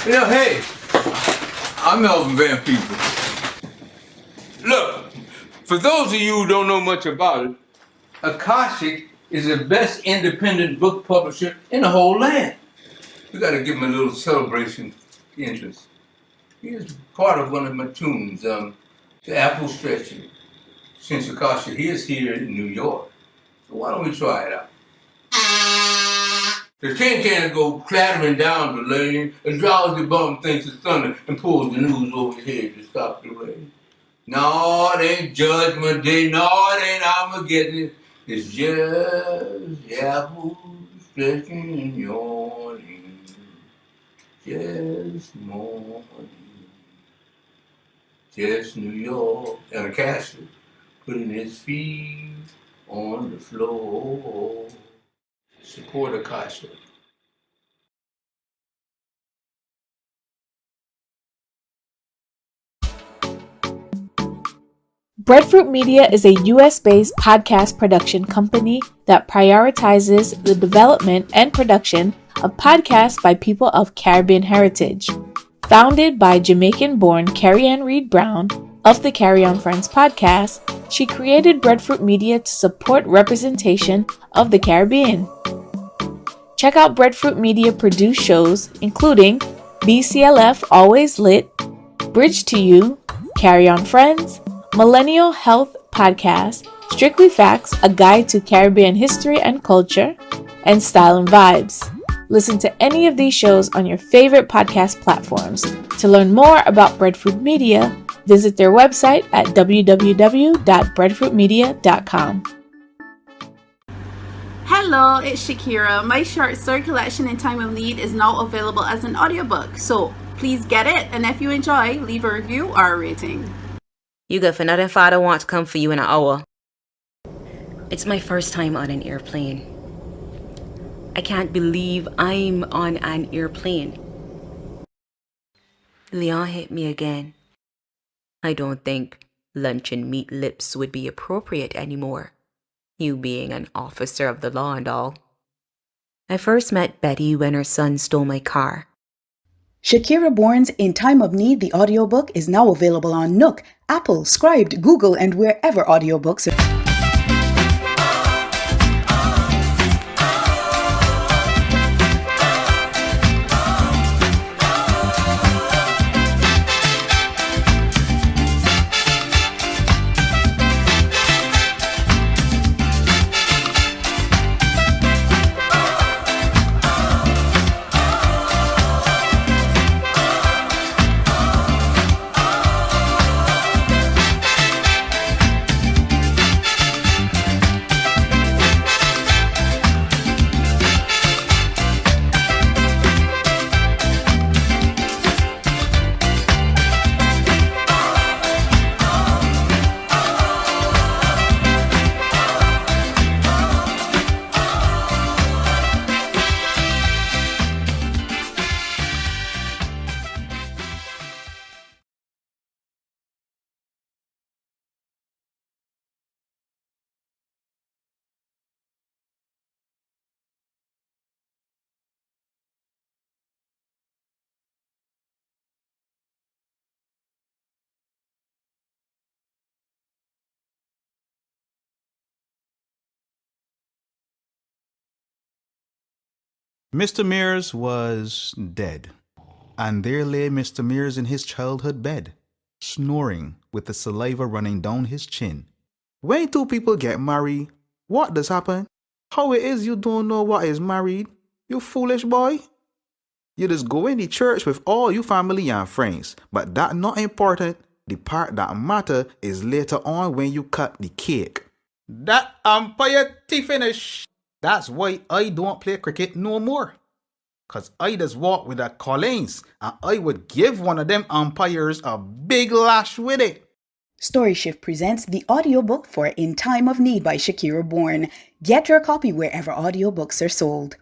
Hey, I'm Melvin Van Peebles. Look, for those of you who don't know much about it, Akashic is the best independent book publisher in the whole land. We gotta give him a little celebration entrance. He is part of one of my tunes, the Apple Stretcher. Since Akashic, he is here in New York. So why don't we try it out? The tin can go clattering down the lane, and drowsy bum thinks it's thunder and pulls the news over his head to stop the rain. No, it ain't Judgment Day, no, it ain't Armageddon. It's just the apples stretching in yawning, just morning, just New York, and a castle putting its feet on the floor. Support Akasha. Breadfruit Media is a US-based podcast production company that prioritizes the development and production of podcasts by people of Caribbean heritage. Founded by Jamaican-born Carrie Ann Reed Brown of the Carry On Friends podcast, she created Breadfruit Media to support representation of the Caribbean. Check out Breadfruit Media produced shows including BCLF Always Lit, Bridge to You, Carry On Friends, Millennial Health Podcast, Strictly Facts, a guide to Caribbean history and culture, and Style and Vibes. Listen to any of these shows on your favorite podcast platforms. To learn more about Breadfruit Media, visit their website at www.breadfruitmedia.com. Hello, it's Shakira. My short story collection In Time of Need is now available as an audiobook, so please get it, and if you enjoy, leave a review or a rating. You good for nothing, father want to come for you in an hour. It's my first time on an airplane. I can't believe I'm on an airplane. Leon hit me again. I don't think lunch and meat lips would be appropriate anymore, you being an officer of the law and all. I first met Betty when her son stole my car. Shakira Bourne's In Time of Need, the audiobook, is now available on Nook, Apple, Scribd, Google, and wherever audiobooks are. Mr. Mears was dead, and there lay Mr. Mears in his childhood bed, snoring with the saliva running down his chin. When two people get married, what does happen? How it is you don't know what is married, you foolish boy? You just go in the church with all your family and friends, but that not important. The part that matter is later on when you cut the cake. That umpire finish. That's why I don't play cricket no more. Cause I just walk with a Collins and I would give one of them umpires a big lash with it. Storyshift presents the audiobook for In Time of Need by Shakira Bourne. Get your copy wherever audiobooks are sold.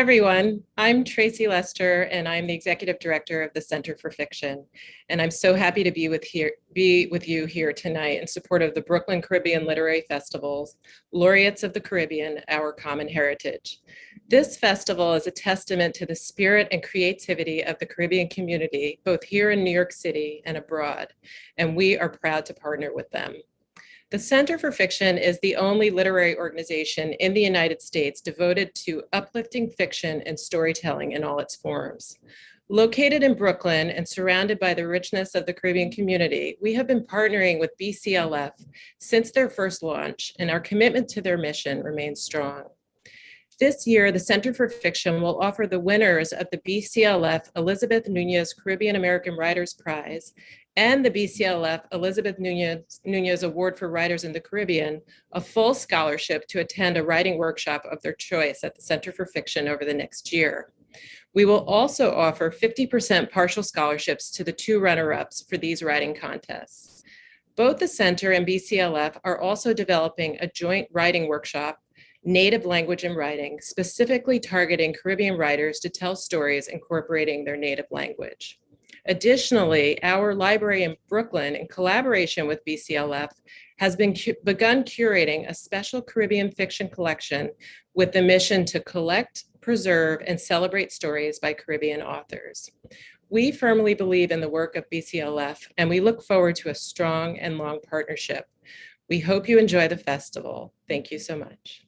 everyone. I'm Tracy Lester, and I'm the Executive Director of the Center for Fiction. And I'm so happy to be with you here tonight in support of the Brooklyn Caribbean Literary Festival's Laureates of the Caribbean, Our Common Heritage. This festival is a testament to the spirit and creativity of the Caribbean community, both here in New York City and abroad, and we are proud to partner with them. The Center for Fiction is the only literary organization in the United States devoted to uplifting fiction and storytelling in all its forms. Located in Brooklyn and surrounded by the richness of the Caribbean community, we have been partnering with BCLF since their first launch, and our commitment to their mission remains strong. This year, the Center for Fiction will offer the winners of the BCLF Elizabeth Nunez Caribbean American Writers Prize and the BCLF Elizabeth Nunez Award for Writers in the Caribbean a full scholarship to attend a writing workshop of their choice at the Center for Fiction over the next year. We will also offer 50% partial scholarships to the 2 runner-ups for these writing contests. Both the Center and BCLF are also developing a joint writing workshop, Native Language and Writing, specifically targeting Caribbean writers to tell stories incorporating their native language. Additionally, our library in Brooklyn, in collaboration with BCLF, has begun curating a special Caribbean fiction collection with the mission to collect, preserve, and celebrate stories by Caribbean authors. We firmly believe in the work of BCLF, and we look forward to a strong and long partnership. We hope you enjoy the festival. Thank you so much.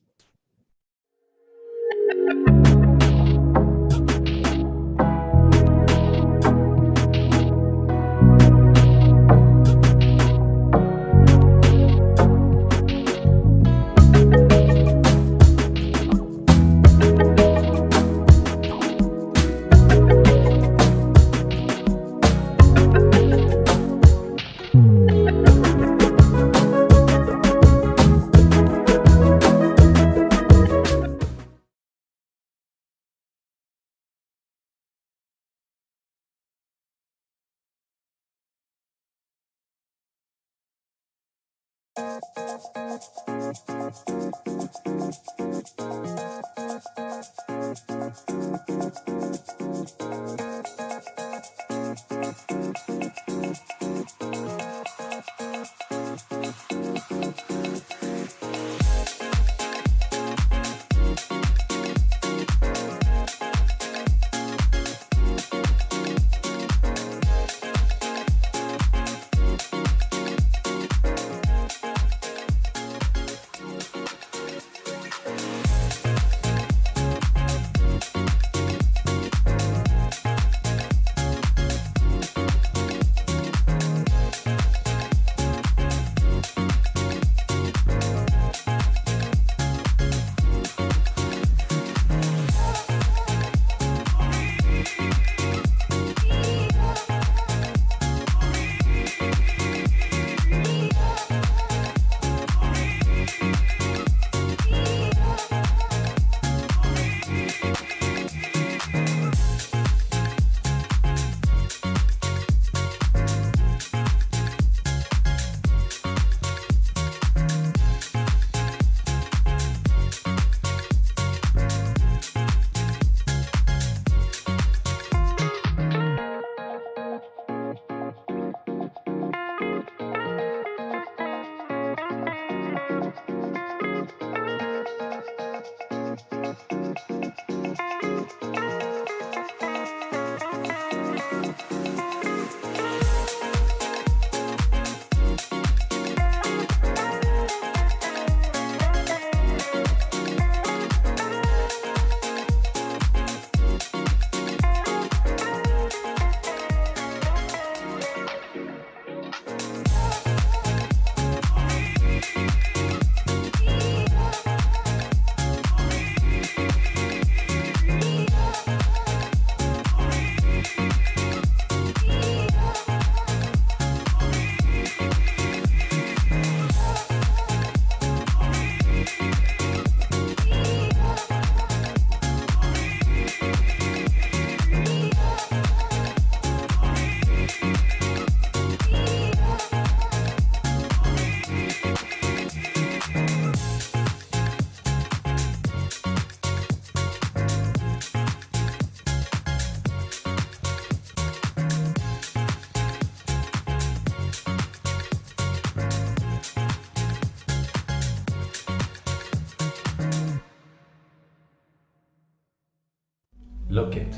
Look it.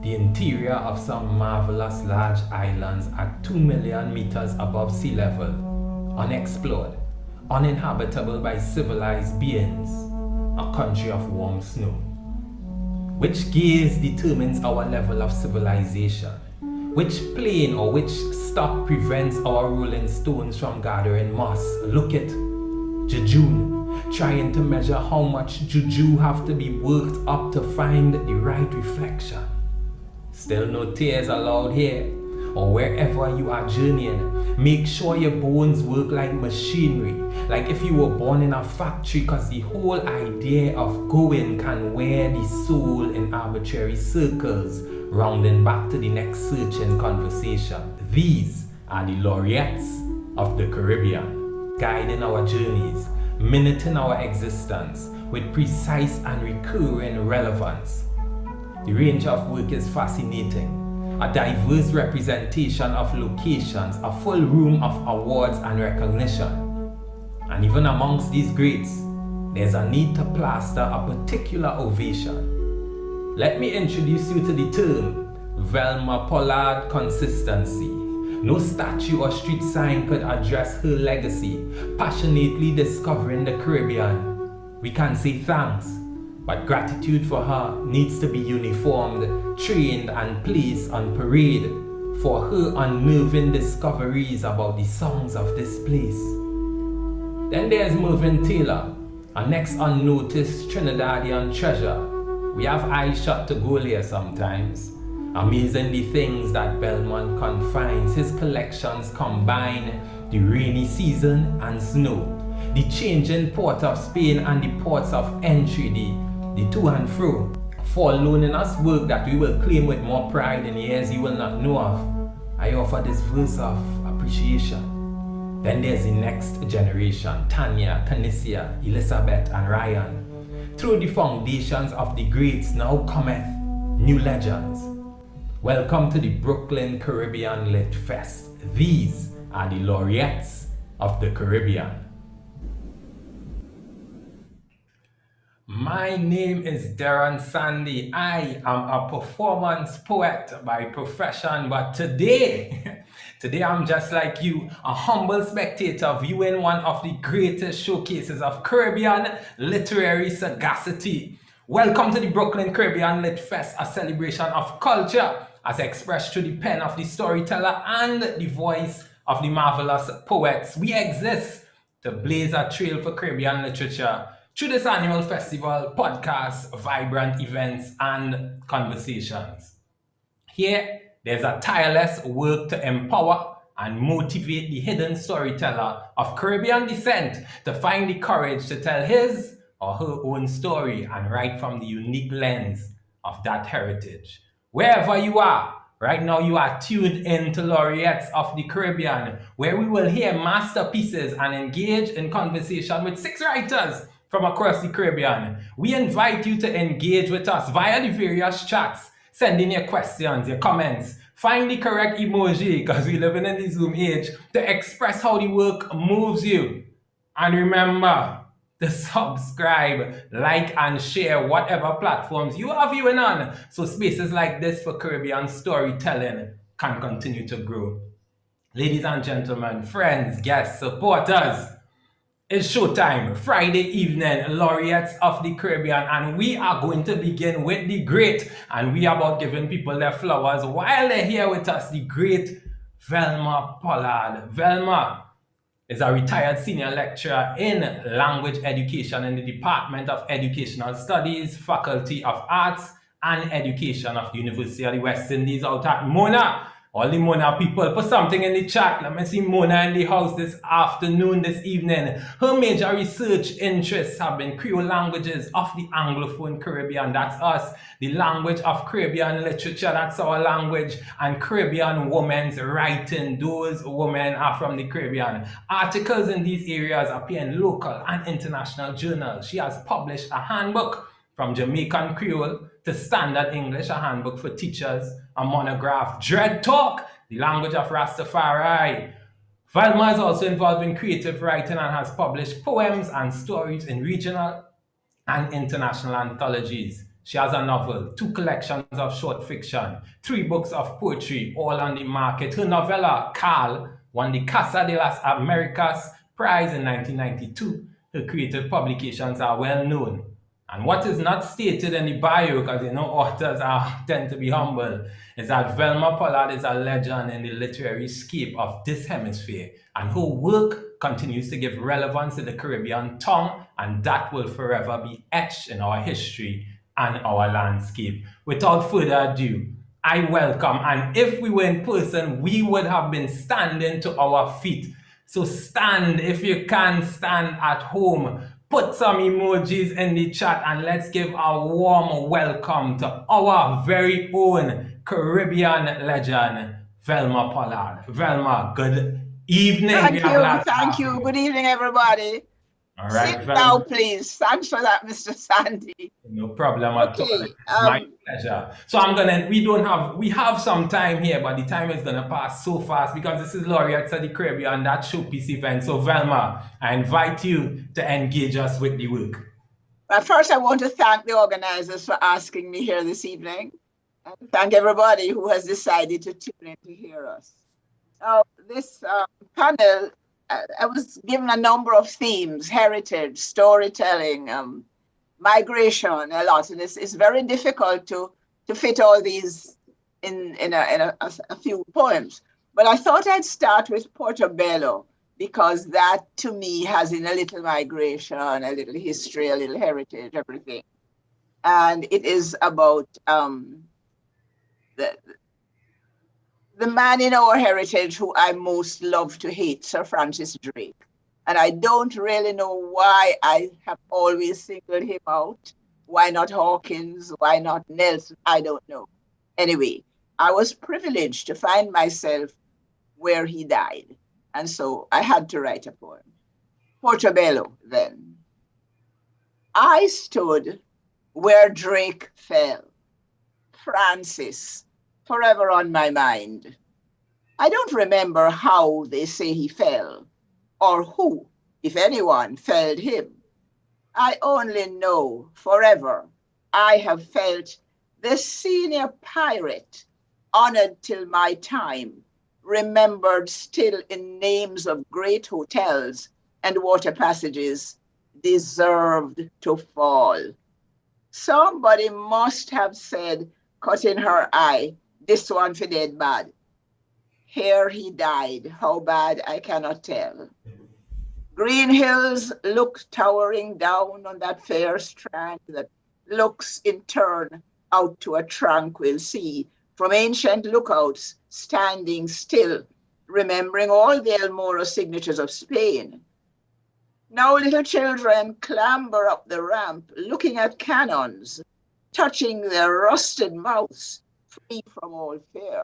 The interior of some marvelous large islands at 2 million meters above sea level, unexplored, uninhabitable by civilized beings, a country of warm snow. Which gaze determines our level of civilization? Which plane or which stock prevents our rolling stones from gathering moss? Look it. Jejune, trying to measure how much juju have to be worked up to find the right reflection. Still no tears allowed here, or wherever you are journeying. Make sure your bones work like machinery, like if you were born in a factory, cause the whole idea of going can wear the soul in arbitrary circles, rounding back to the next searching conversation. These are the laureates of the Caribbean, guiding our journeys, minuting our existence with precise and recurring relevance. The range of work is fascinating, a diverse representation of locations, a full room of awards and recognition. And even amongst these greats, there's a need to plaster a particular ovation. Let me introduce you to the term Velma Pollard consistency. No statue or street sign could address her legacy, passionately discovering the Caribbean. We can say thanks, but gratitude for her needs to be uniformed, trained and placed on parade for her unnerving discoveries about the songs of this place. Then there's Mervyn Taylor, a next unnoticed Trinidadian treasure. We have eyes shut to go there sometimes. Amazing the things that Belmont confines. His collections combine the rainy season and snow, the changing port of Spain and the ports of entry, the to and fro, for loaning us work that we will claim with more pride in years you will not know of. I offer this verse of appreciation. Then there's the next generation, Tanya, Canicia, Elizabeth and Ryan. Through the foundations of the greats now cometh new legends. Welcome to the Brooklyn Caribbean Lit Fest. These are the laureates of the Caribbean. My name is Darren Sandy. I am a performance poet by profession, but today I'm just like you, a humble spectator viewing one of the greatest showcases of Caribbean literary sagacity. Welcome to the Brooklyn Caribbean Lit Fest, a celebration of culture as expressed through the pen of the storyteller and the voice of the marvelous poets. We exist to blaze a trail for Caribbean literature through this annual festival, podcasts, vibrant events, and conversations. Here, there's a tireless work to empower and motivate the hidden storyteller of Caribbean descent to find the courage to tell his or her own story and write from the unique lens of that heritage. Wherever you are, right now you are tuned in to Laureates of the Caribbean, where we will hear masterpieces and engage in conversation with 6 writers from across the Caribbean. We invite you to engage with us via the various chats. Send in your questions, your comments. Find the correct emoji, because we live in the Zoom age, to express how the work moves you. And remember to subscribe, like, and share whatever platforms you are viewing on, so spaces like this for Caribbean storytelling can continue to grow. Ladies and gentlemen, friends, guests, supporters, it's showtime, Friday evening, Laureates of the Caribbean, and we are going to begin with the great, and we are about giving people their flowers while they're here with us, the great Velma Pollard. Velma is a retired senior lecturer in language education in the Department of Educational Studies, Faculty of Arts and Education of the University of the West Indies out at Mona. All the Mona people, put something in the chat. Let me see Mona in the house this afternoon, this evening. Her major research interests have been Creole languages of the Anglophone Caribbean. That's us. The language of Caribbean literature, that's our language. And Caribbean women's writing. Those women are from the Caribbean. Articles in these areas appear in local and international journals. She has published a handbook from Jamaican Creole to Standard English, a handbook for teachers, a monograph, Dread Talk, the language of Rastafari. Velma is also involved in creative writing and has published poems and stories in regional and international anthologies. She has a novel, 2 collections of short fiction, 3 books of poetry, all on the market. Her novella, Carl, won the Casa de las Americas Prize in 1992. Her creative publications are well known. And what is not stated in the bio, because authors tend to be humble, is that Velma Pollard is a legend in the literary scape of this hemisphere, and her work continues to give relevance to the Caribbean tongue, and that will forever be etched in our history and our landscape. Without further ado, I welcome, and if we were in person, we would have been standing to our feet. So stand if you can stand at home. Put some emojis in the chat and let's give a warm welcome to our very own Caribbean legend, Velma Pollard. Velma, good evening. Thank you. Good evening, everybody. All right, Sit down, please. Thanks for that, Mr. Sandy. No problem at all. It's my pleasure. So we have some time here, but the time is gonna pass so fast because this is Laureates of the Caribbean, that showpiece event. So Velma, I invite you to engage us with the work. But first, I want to thank the organizers for asking me here this evening. And thank everybody who has decided to tune in to hear us. Now, this panel, I was given a number of themes: heritage, storytelling, migration, a lot. And it's very difficult to fit all these in a few poems. But I thought I'd start with Portobello, because that to me has in a little migration, a little history, a little heritage, everything. And it is about the man in our heritage who I most love to hate, Sir Francis Drake. And I don't really know why I have always singled him out. Why not Hawkins? Why not Nelson? I don't know. Anyway, I was privileged to find myself where he died. And so I had to write a poem. Portobello, then. I stood where Drake fell. Francis, forever on my mind. I don't remember how they say he fell, or who, if anyone, felled him. I only know forever I have felt the senior pirate, honored till my time, remembered still in names of great hotels and water passages, deserved to fall. Somebody must have said, cut in her eye, this one for dead bad. Here he died, how bad I cannot tell. Green hills look towering down on that fair strand that looks in turn out to a tranquil sea, from ancient lookouts standing still, remembering all the Almora signatures of Spain. Now little children clamber up the ramp, looking at cannons, touching their rusted mouths, free from all fear.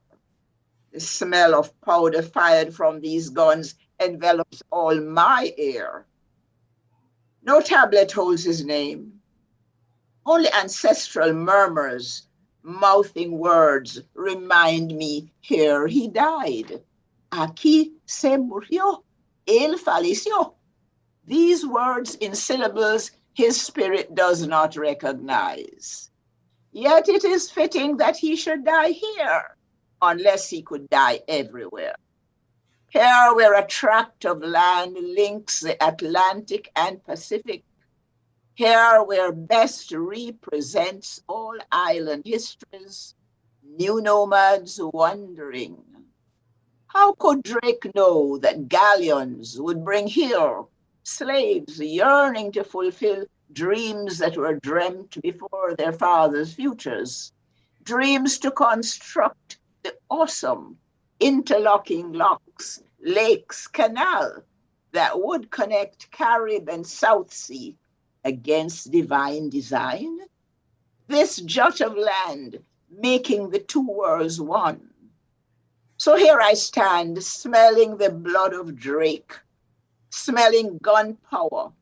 The smell of powder fired from these guns envelops all my air. No tablet holds his name, only ancestral murmurs, mouthing words remind me here he died. Aquí se murió, él falleció. These words in syllables his spirit does not recognize. Yet it is fitting that he should die here, unless he could die everywhere. Here where a tract of land links the Atlantic and Pacific, here where best represents all island histories, new nomads wandering. How could Drake know that galleons would bring here slaves yearning to fulfill dreams that were dreamt before their fathers' futures, dreams to construct the awesome interlocking locks, lakes, canal that would connect Carib and South Sea against divine design? This jot of land making the two worlds one. So here I stand, smelling the blood of Drake, smelling gunpowder,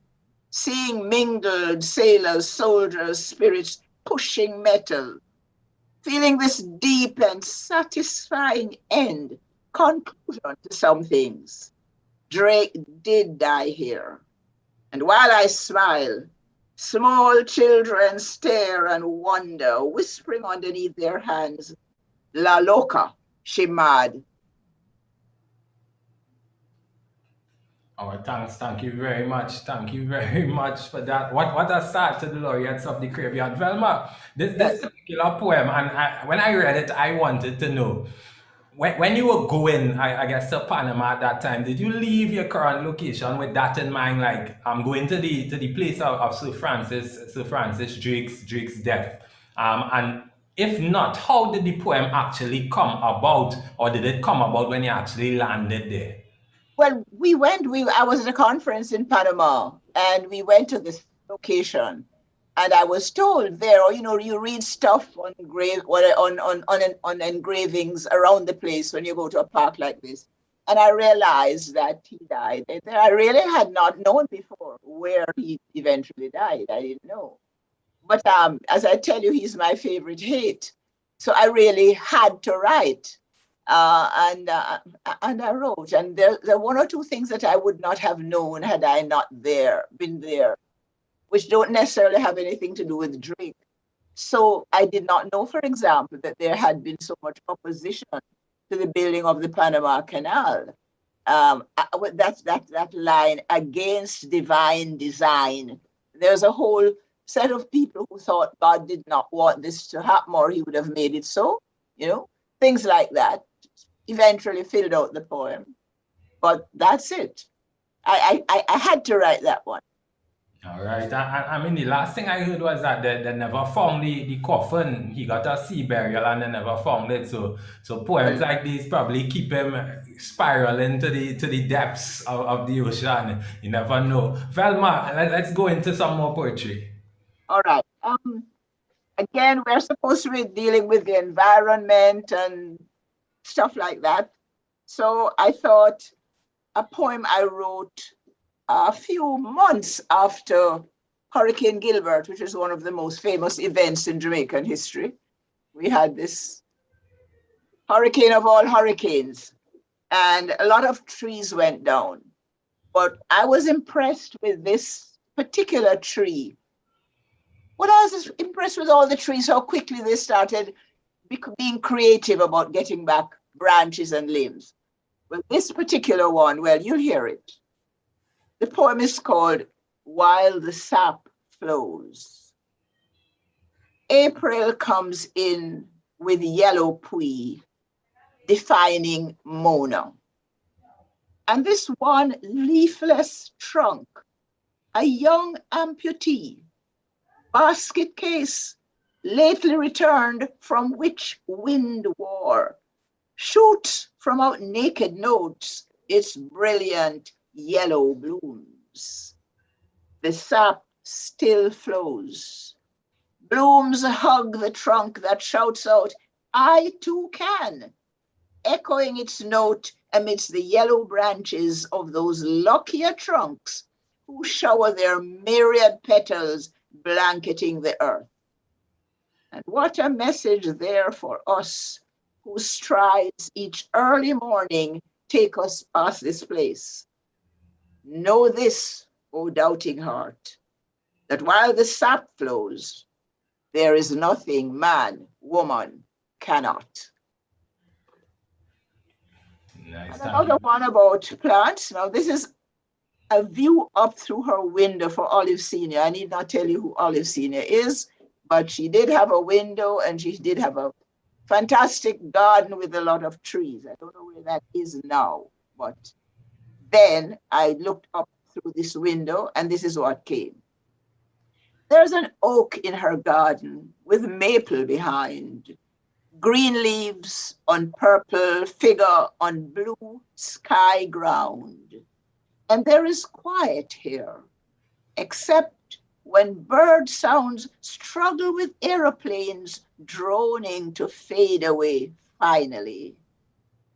seeing mingled sailors, soldiers, spirits pushing metal, feeling this deep and satisfying end, conclusion to some things. Drake did die here. And while I smile, Small children stare and wonder, whispering underneath their hands, La loca, she mad. Oh, thanks. Thank you very much. Thank you very much for that. What a start to the Laureates of the Caribbean. Velma, this Yes. particular poem, and when I read it, I wanted to know, when you were going, I guess, to Panama at that time, did you leave your current location with that in mind? Like, I'm going to the place of Sir Francis Drake's death. And if not, how did the poem actually come about, or did it come about when you actually landed there? Well, I was at a conference in Panama and we went to this location and I was told there, or, you read stuff on on engravings around the place when you go to a park like this. And I realized that he died. And I really had not known before where he eventually died. I didn't know. But as I tell you, he's my favorite hate. So I really had to write. And I wrote. And there are one or two things that I would not have known had I not been there, which don't necessarily have anything to do with Drake. So I did not know, for example, that there had been so much opposition to the building of the Panama Canal. That's that line, against divine design. There's a whole set of people who thought God did not want this to happen, or he would have made it so, things like that eventually filled out the poem. But that's it. I had to write that one. All right. I mean, the last thing I heard was that they never found the coffin. He got a sea burial and they never found it. So poems like these probably keep him spiraling to the depths of the ocean. You never know. Velma, let's go into some more poetry. All right. Again, we're supposed to be dealing with the environment and stuff like that. So I thought a poem I wrote a few months after Hurricane Gilbert, which is one of the most famous events in Jamaican history. We had this hurricane of all hurricanes, and a lot of trees went down. But I was impressed with this particular tree. What I was impressed with all the trees, how quickly they started being creative about getting back branches and limbs. Well, this particular one, well, you'll hear it. The poem is called While the Sap Flows. April comes in with yellow pui, defining Mona. And this one leafless trunk, a young amputee, basket case, lately returned from which wind war, shoots from out naked notes its brilliant yellow blooms. The sap still flows. Blooms hug the trunk that shouts out, I too can, echoing its note amidst the yellow branches of those luckier trunks who shower their myriad petals blanketing the earth. And what a message there for us whose strides each early morning take us past this place. Know this, O doubting heart, that while the sap flows, there is nothing man, woman cannot. Nice. And another one about plants. Now, this is a view up through her window for Olive Senior. I need not tell you who Olive Senior is, but she did have a window and she did have a fantastic garden with a lot of trees. I don't know where that is now, but then I looked up through this window and this is what came. There's an oak in her garden with maple behind, green leaves on purple, figure on blue sky ground. And there is quiet here, except when bird sounds struggle with aeroplanes droning to fade away finally,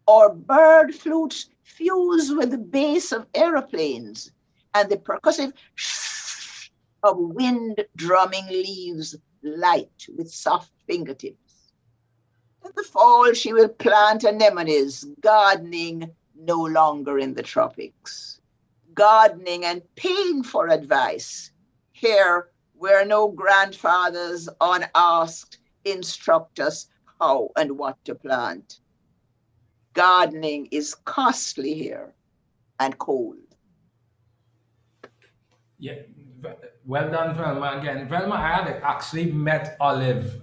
or bird flutes fuse with the bass of aeroplanes and the percussive shh of wind drumming leaves light with soft fingertips. In the fall, she will plant anemones, gardening no longer in the tropics. Gardening and paying for advice here where no grandfathers unasked instruct us how and what to plant. Gardening is costly here and cold. Yeah, well done, Velma. Again, Velma, I had actually met Olive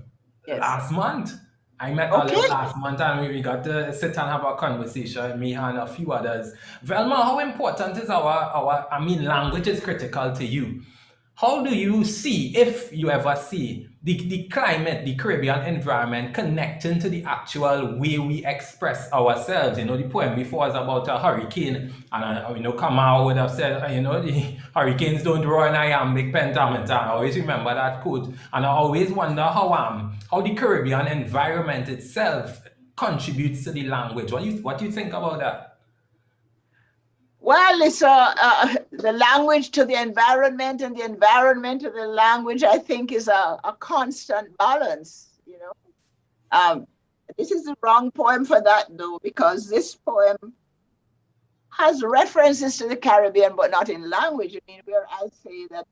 last month. I met Olive last month, and we got to sit and have a conversation, me and a few others. Velma, how important is language is critical to you. How do you see, if you ever see, the climate, the Caribbean environment connecting to the actual way we express ourselves? The poem before was about a hurricane, and Kamau would have said, the hurricanes don't roar in iambic pentameter. I always remember that quote, and I always wonder how the Caribbean environment itself contributes to the language. What do you think about that? Well, it's the language to the environment, and the environment to the language, I think, is a constant balance, This is the wrong poem for that, though, because this poem has references to the Caribbean, but not in language. Where I say that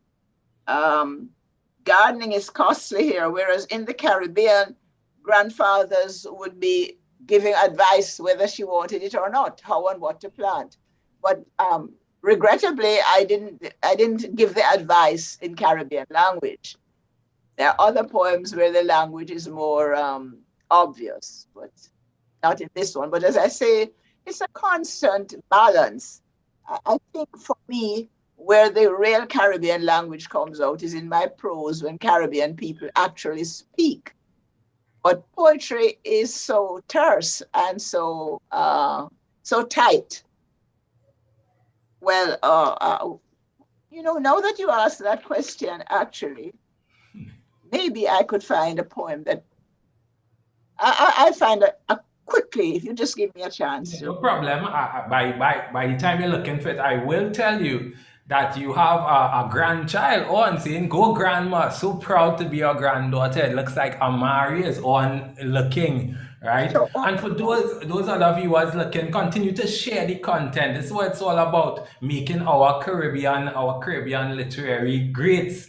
gardening is costly here, whereas in the Caribbean, grandfathers would be giving advice whether she wanted it or not, how and what to plant. But regrettably, I didn't give the advice in Caribbean language. There are other poems where the language is more obvious, but not in this one. But as I say, it's a constant balance. I think for me, where the real Caribbean language comes out is in my prose when Caribbean people actually speak. But poetry is so terse and so tight. Well, now that you asked that question, actually, maybe I could find a poem that I find quickly, if you just give me a chance. No problem. By the time you're looking for it, I will tell you that you have a grandchild on saying, "Go grandma, so proud to be your granddaughter." It looks like Amari is on looking, right? And for those other viewers looking, continue to share the content. This is what it's all about, making our Caribbean literary greats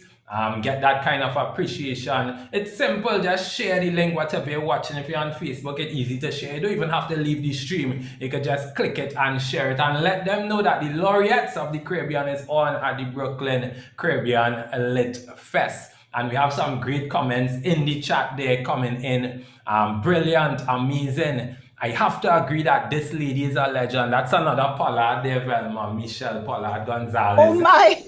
get that kind of appreciation. It's simple, just share the link, whatever you're watching. If you're on Facebook, it's easy to share. You don't even have to leave the stream. You can just click it and share it and let them know that the Laureates of the Caribbean is on at the Brooklyn Caribbean Lit Fest. And we have some great comments in the chat there coming in. Brilliant, amazing. I have to agree that this lady is a legend. That's another Pollard there, Velma, Michelle Pollard Gonzalez. Oh my!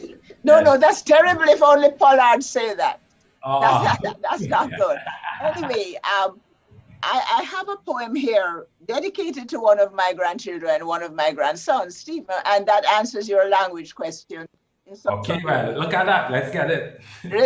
No, that's terrible if only Pollard say that. That's not good. Anyway, I have a poem here dedicated to one of my grandchildren, one of my grandsons, Steve, and that answers your language question. Okay, well, look at that. Let's get it.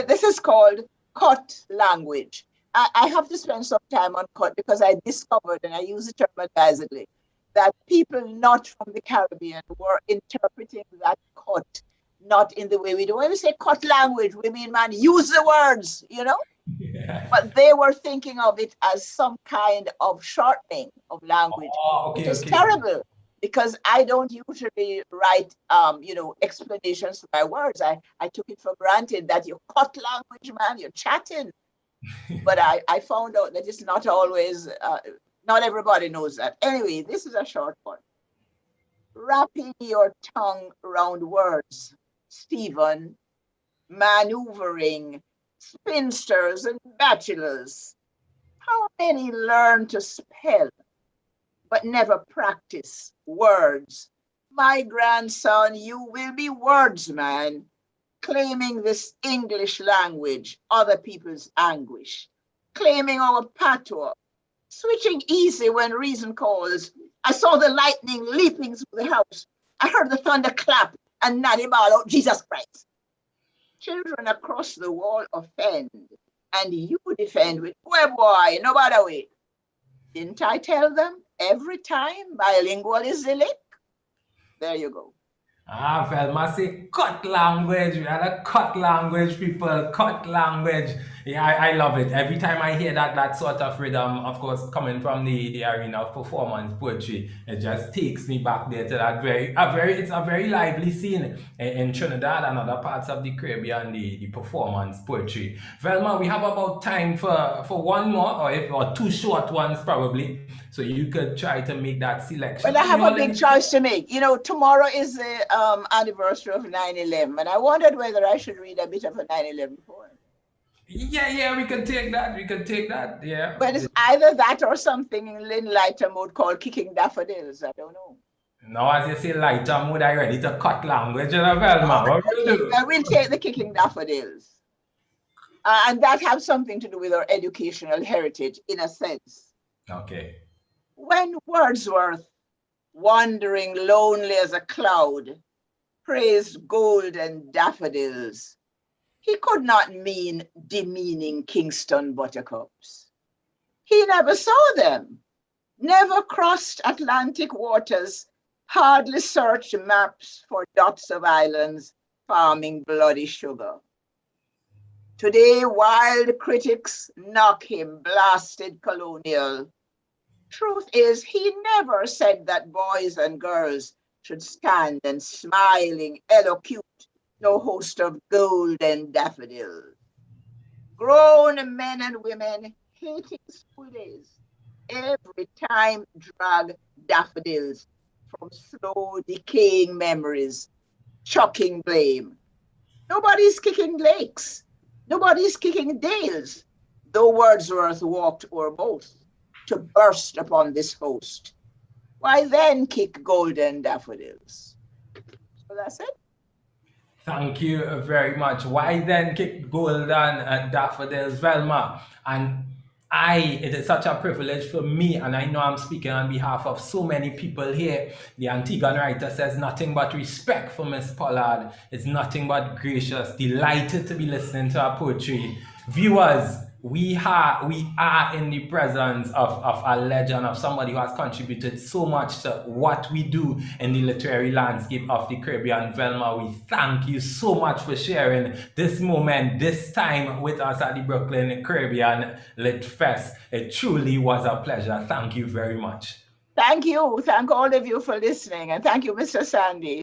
This is called cut language. I have to spend some time on cut because I discovered, and I use the term advisedly, that people not from the Caribbean were interpreting that cut not in the way we do. When we say cut language, we mean, man, use the words, Yeah. But they were thinking of it as some kind of shortening of language, which is terrible because I don't usually write, explanations for my words. I took it for granted that you cut language, man, you're chatting. But I found out that it's not always, not everybody knows that. Anyway, this is a short one. Wrapping your tongue around words, Stephen, maneuvering spinsters and bachelors. How many learn to spell, but never practice words? My grandson, you will be wordsman, claiming this English language, other people's anguish, claiming our patois, switching easy when reason calls. I saw the lightning leaping through the house. I heard the thunder clap and Natty bawl out, Jesus Christ. Children across the wall offend, and you defend with, well, boy, no matter way. Didn't I tell them every time bilingual is the lick? There you go. Velma say cut language. We had a cut language, people. Cut language. Yeah, I love it. Every time I hear that sort of rhythm, of course, coming from the arena of performance poetry, it just takes me back there to that it's a very lively scene in Trinidad and other parts of the Caribbean, the performance poetry. Velma, we have about time for one more or two short ones probably. So you could try to make that selection. Well, I have a big choice to make. You know, tomorrow is the anniversary of 9/11, and I wondered whether I should read a bit of a 9/11 poem. Yeah, we can take that. We can take that. Yeah. But it's either that or something in Lynn lighter mode called Kicking Daffodils. I don't know. Now, as you say, lighter mood, I ready to cut language, Velma. What will you do? Well, we'll take the Kicking Daffodils. And that has something to do with our educational heritage, in a sense. Okay. When Wordsworth, wandering lonely as a cloud, praised golden daffodils, he could not mean demeaning Kingston buttercups. He never saw them, never crossed Atlantic waters, hardly searched maps for dots of islands farming bloody sugar. Today, wild critics knock him blasted colonial. Truth is, he never said that boys and girls should stand and smiling elocute no host of golden daffodils. Grown men and women hating school days, every time drag daffodils from slow decaying memories, chucking blame. Nobody's kicking lakes, nobody's kicking dales, though Wordsworth walked o'er both to burst upon this host. Why then kick golden daffodils? So that's it. Thank you very much. Why then kick golden daffodils, Velma? And it is such a privilege for me, and I know I'm speaking on behalf of so many people here. The Antiguan writer says nothing but respect for Miss Pollard. It's nothing but gracious, delighted to be listening to her poetry. Viewers, we are in the presence of a legend, of somebody who has contributed so much to what we do in the literary landscape of the Caribbean. Velma, we thank you so much for sharing this moment, this time with us at the Brooklyn Caribbean Lit Fest. It truly was a pleasure. Thank you very much. Thank you. Thank all of you for listening. And thank you, Mr. Sandy.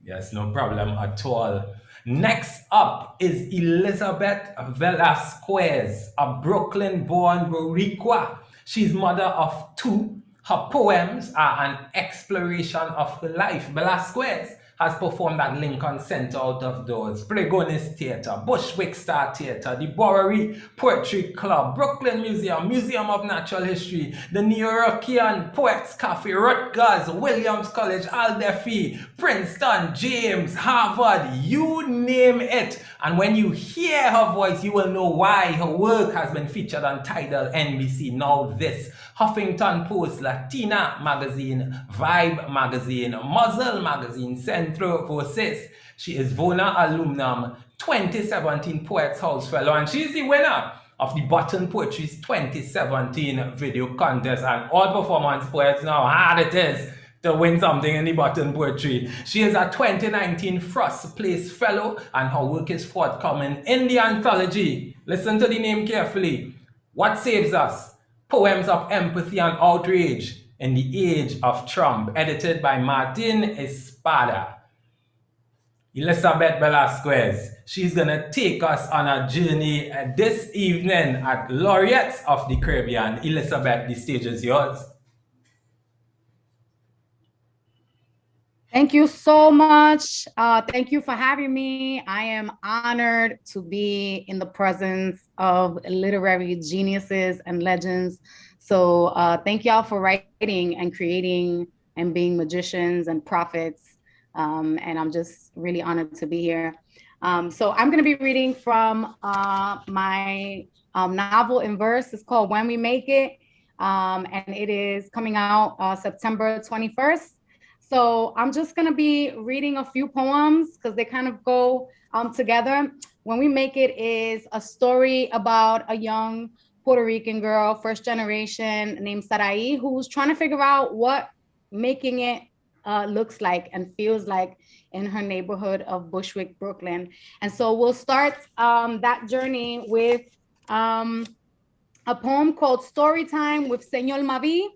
Yes, no problem at all. Next up is Elizabeth Velasquez, a Brooklyn-born Boricua. She's mother of two. Her poems are an exploration of her life. Velasquez has performed at Lincoln Center out of doors, Pregonis Theatre, Bushwick Star Theatre, the Bowery Poetry Club, Brooklyn Museum, Museum of Natural History, the New Yorkian Poets Cafe, Rutgers, Williams College, Aldefi, Princeton, James, Harvard, you name it. And when you hear her voice, you will know why her work has been featured on Tidal, NBC, Now This, Huffington Post, Latina Magazine, Vibe Magazine, Muzzle Magazine, Centro Voces. She is Vona Alumnum, 2017 Poets House Fellow, and she's the winner of the Button Poetry's 2017 video contest. And all performance poets know how hard it is to win something in the Button Poetry. She is a 2019 Frost Place Fellow, and her work is forthcoming in the anthology. Listen to the name carefully. What Saves Us? Poems of Empathy and Outrage in the Age of Trump, edited by Martin Espada. Elizabeth Velasquez, she's gonna take us on a journey this evening at Laureates of the Caribbean. Elizabeth, the stage is yours. Thank you so much. Thank you for having me. I am honored to be in the presence of literary geniuses and legends. So thank y'all for writing and creating and being magicians and prophets. And I'm just really honored to be here. So I'm gonna be reading from my novel in verse. It's called When We Make It. And it is coming out September 21st. So I'm just gonna be reading a few poems because they kind of go together. When We Make It is a story about a young Puerto Rican girl, first generation, named Sarai, who's trying to figure out what making it looks like and feels like in her neighborhood of Bushwick, Brooklyn. And so we'll start that journey with a poem called Storytime with Señor Mavi.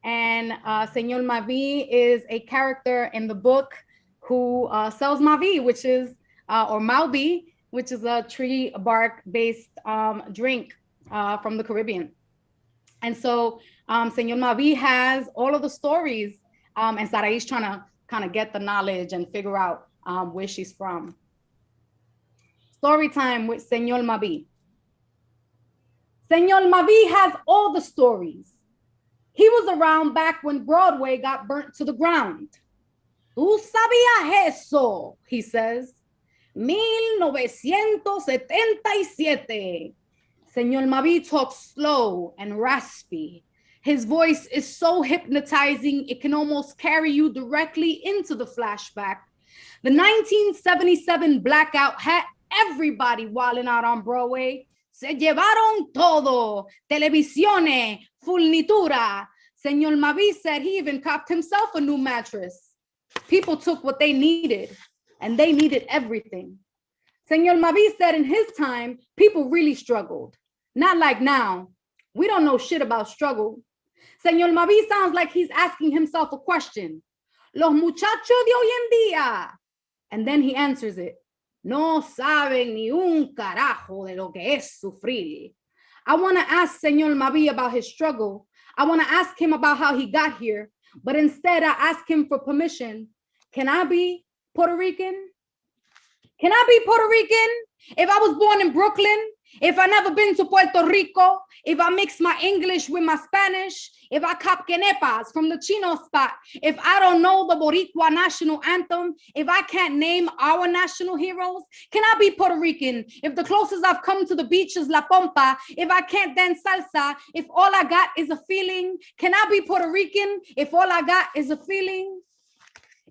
And Señor Mavi is a character in the book who sells Mavi, which is, or Malbi, which is a tree bark based drink from the Caribbean. And so Señor Mavi has all of the stories, and Sarai's trying to kind of get the knowledge and figure out where she's from. Story time with Señor Mavi. Señor Mavi has all the stories. He was around back when Broadway got burnt to the ground. ¿Tú sabías eso? He says. 1977. Señor Mavi talks slow and raspy. His voice is so hypnotizing, it can almost carry you directly into the flashback. The 1977 blackout had everybody wilding out on Broadway. Se llevaron todo. Televisiones, furnitura. Señor Mavi said he even copped himself a new mattress. People took what they needed, and they needed everything. Señor Mavi said in his time, people really struggled. Not like now. We don't know shit about struggle. Señor Mavi sounds like he's asking himself a question. Los muchachos de hoy en día. And then he answers it. No saben ni un carajo de lo que es sufrir. I want to ask Señor Mavi about his struggle. I want to ask him about how he got here. But instead, I ask him for permission. Can I be Puerto Rican? Can I be Puerto Rican? If I was born in Brooklyn, if I never been to Puerto Rico, if I mix my English with my Spanish, if I cop quenepas from the Chino spot, if I don't know the Boricua national anthem, if I can't name our national heroes, can I be Puerto Rican? If the closest I've come to the beach is La Pompa, if I can't dance salsa, if all I got is a feeling, can I be Puerto Rican? If all I got is a feeling?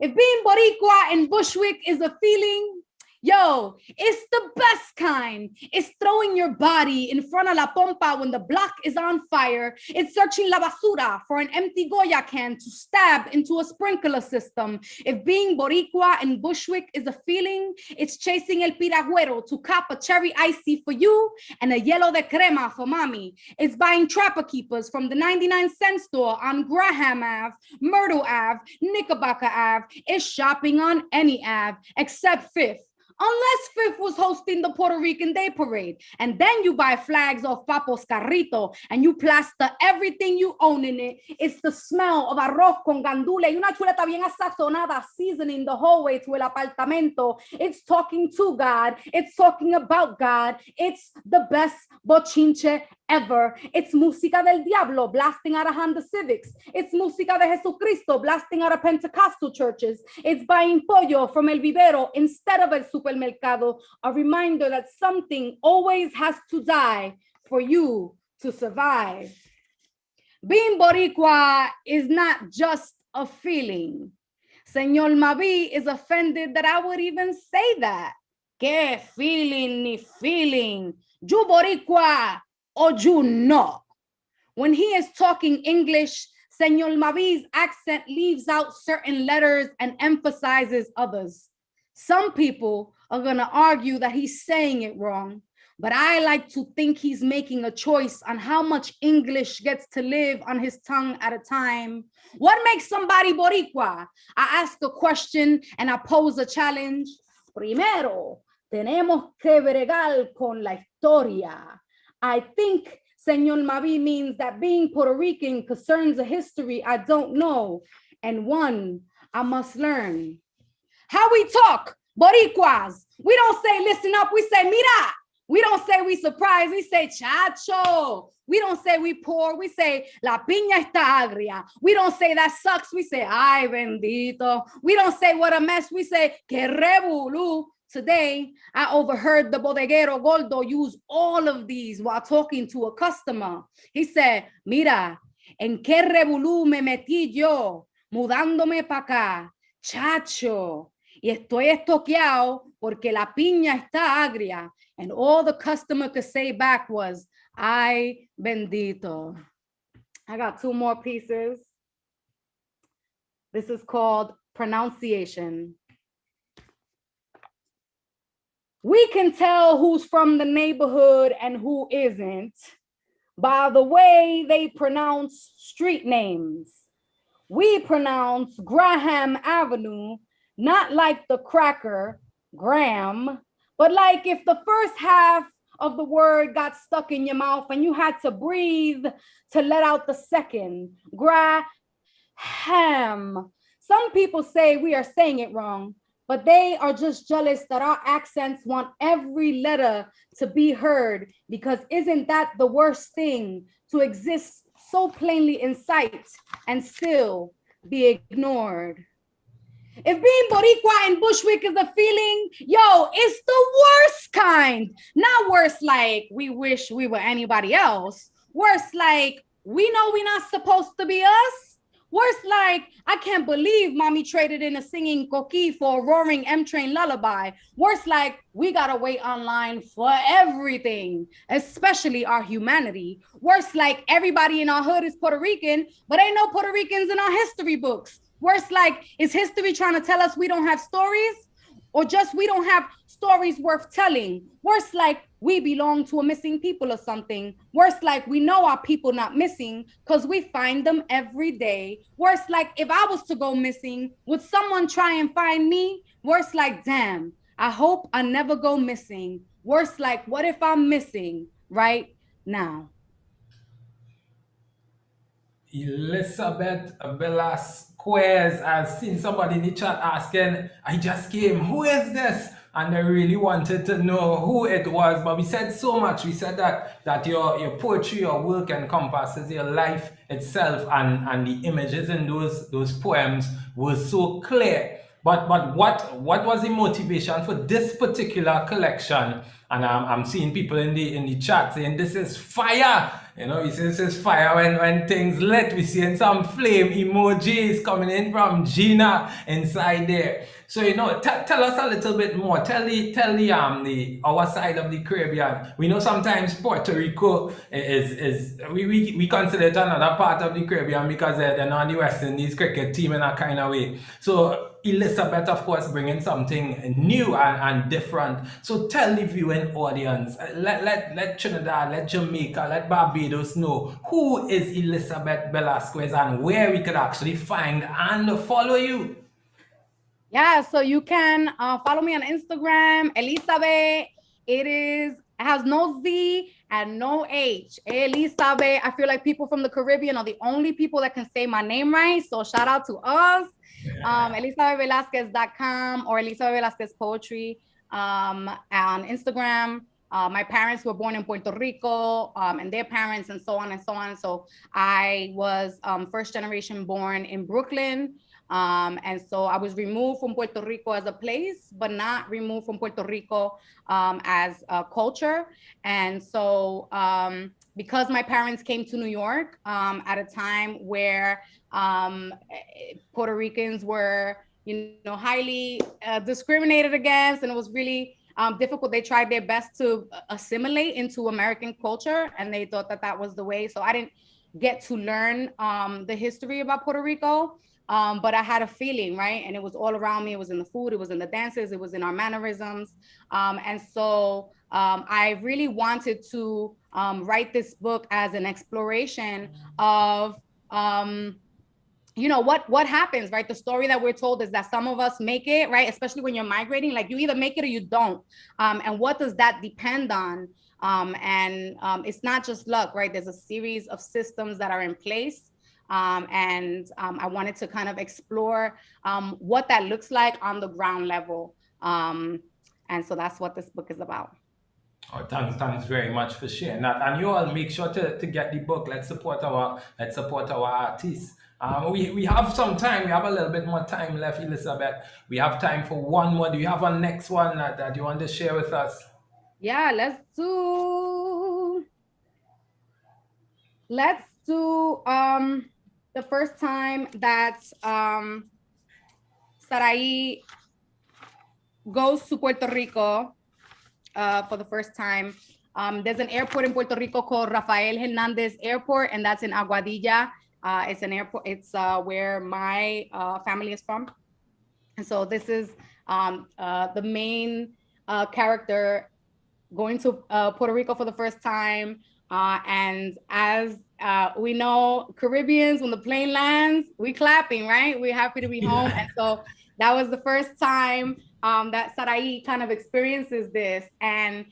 If being Boricua in Bushwick is a feeling, yo, it's the best kind. It's throwing your body in front of La Pompa when the block is on fire. It's searching La Basura for an empty Goya can to stab into a sprinkler system. If being Boricua in Bushwick is a feeling, it's chasing El Piragüero to cop a cherry icy for you and a yellow de crema for mommy. It's buying Trapper Keepers from the 99-cent store on Graham Ave, Myrtle Ave, Knickerbocker Ave. It's shopping on any Ave except Fifth. Unless Fifth was hosting the Puerto Rican Day Parade. And then you buy flags off Papo's Carrito and you plaster everything you own in it. It's the smell of arroz con gandule y una chuleta bien sazonada seasoning the hallway to el apartamento. It's talking to God. It's talking about God. It's the best bochinche ever. It's música del diablo blasting out of Honda Civics. It's música de Jesucristo blasting out of Pentecostal churches. It's buying pollo from El Vivero instead of El Supermercado. A reminder that something always has to die for you to survive. Being Boricua is not just a feeling. Señor Mavi is offended that I would even say that. Que feeling ni feeling. You Boricua or you no. When he is talking English, Señor Mavi's accent leaves out certain letters and emphasizes others. Some people are going to argue that he's saying it wrong, but I like to think he's making a choice on how much English gets to live on his tongue at a time. What makes somebody Boricua? I ask a question and I pose a challenge. Primero, tenemos que bregar con la historia. I think Señor Mavi means that being Puerto Rican concerns a history I don't know and one I must learn. How we talk, Boricuas. We don't say listen up, we say mira. We don't say we surprised, we say chacho. We don't say we poor, we say la piña está agria. We don't say that sucks, we say ay bendito. We don't say what a mess, we say que revolú. Today, I overheard the bodeguero Gordo use all of these while talking to a customer. He said, mira, en qué revolú me metí yo, mudándome pa' acá, chacho. Y estoy estoqueado porque la piña está agria. And all the customer could say back was, ay bendito. I got two more pieces. This is called pronunciation. We can tell who's from the neighborhood and who isn't by the way they pronounce street names. We pronounce Graham Avenue not like the cracker, Graham, but like if the first half of the word got stuck in your mouth and you had to breathe to let out the second, Graham. Some people say we are saying it wrong, but they are just jealous that our accents want every letter to be heard, because isn't that the worst thing, to exist so plainly in sight and still be ignored? If being Boricua in Bushwick is a feeling, yo, it's the worst kind. Not worse like we wish we were anybody else. Worse like we know we're not supposed to be us. Worse like, I can't believe mommy traded in a singing coqui for a roaring M-train lullaby. Worse like, we gotta wait online for everything, especially our humanity. Worse like, everybody in our hood is Puerto Rican, but ain't no Puerto Ricans in our history books. Worse like, is history trying to tell us we don't have stories? Or just we don't have stories worth telling? Worse like, we belong to a missing people or something. Worse like, we know our people not missing because we find them every day. Worse like, if I was to go missing, would someone try and find me? Worse like, damn, I hope I never go missing. Worse like, what if I'm missing right now? Elizabeth Velasquez, I've seen somebody in the chat asking, I just came, who is this? And I really wanted to know who it was, but we said so much. We said that your poetry, your work encompasses your life itself, and the images in those poems were so clear. But what was the motivation for this particular collection? And I'm seeing people in the chat saying this is fire. You know, this is fire when things lit. We're seeing some flame emojis coming in from Gina inside there. So, you know, tell us a little bit more. Tell the our side of the Caribbean. We know sometimes Puerto Rico is we consider it another part of the Caribbean because they're not the West Indies cricket team in a kind of way. So Elizabeth, of course, bringing something new and different. So tell the viewing audience, let Trinidad, let Jamaica, let Barbados know who is Elizabeth Velasquez and where we could actually find and follow you. Yeah, so you can follow me on Instagram, Elizabeth. It has no Z and no H. Elizabeth. I feel like people from the Caribbean are the only people that can say my name right. So shout out to us. ElizabethVelasquez.com or Elizabeth Velasquez Poetry on Instagram. My parents were born in Puerto Rico, and their parents, and so on and so on. So I was first generation born in Brooklyn. And so I was removed from Puerto Rico as a place, but not removed from Puerto Rico as a culture. And so because my parents came to New York at a time where Puerto Ricans were, highly discriminated against, and it was really difficult. They tried their best to assimilate into American culture, and they thought that was the way. So I didn't get to learn the history about Puerto Rico. But I had a feeling, right? And it was all around me. It was in the food, it was in the dances, it was in our mannerisms. And so I really wanted to write this book as an exploration of, what happens, right? The story that we're told is that some of us make it, right? Especially when you're migrating, like you either make it or you don't. And what does that depend on? It's not just luck, right? There's a series of systems that are in place. I wanted to kind of explore what that looks like on the ground level. And so that's what this book is about. Oh, thanks very much for sharing that. And you all make sure to get the book. Let's support our artists. We have some time. We have a little bit more time left, Elizabeth. We have time for one more. Do you have a next one that you want to share with us? Yeah, let's do the first time that Sarai goes to Puerto Rico for the first time. There's an airport in Puerto Rico called Rafael Hernandez Airport, and that's in Aguadilla. It's an airport. It's where my family is from. And so this is the main character going to Puerto Rico for the first time. And as we know, Caribbeans, when the plane lands, we clapping, right? We're happy to be home. And so that was the first time that Sarai kind of experiences this. And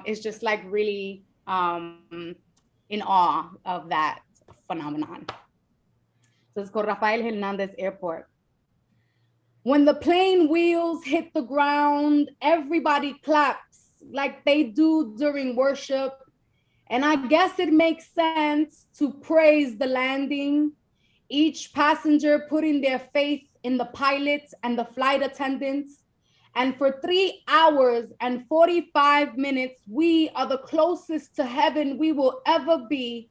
it's just like really in awe of that phenomenon. So it's called Rafael Hernandez Airport. When the plane wheels hit the ground, everybody claps like they do during worship. And I guess it makes sense to praise the landing, each passenger putting their faith in the pilot and the flight attendants. And for 3 hours and 45 minutes, we are the closest to heaven we will ever be.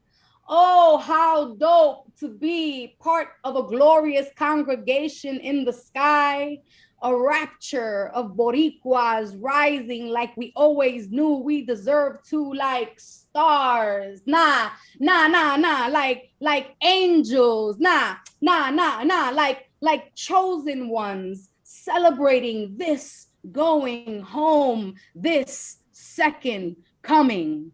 Oh, how dope to be part of a glorious congregation in the sky, a rapture of Boricuas rising like we always knew we deserved to, like stars, like angels, like chosen ones, celebrating this going home, this second coming.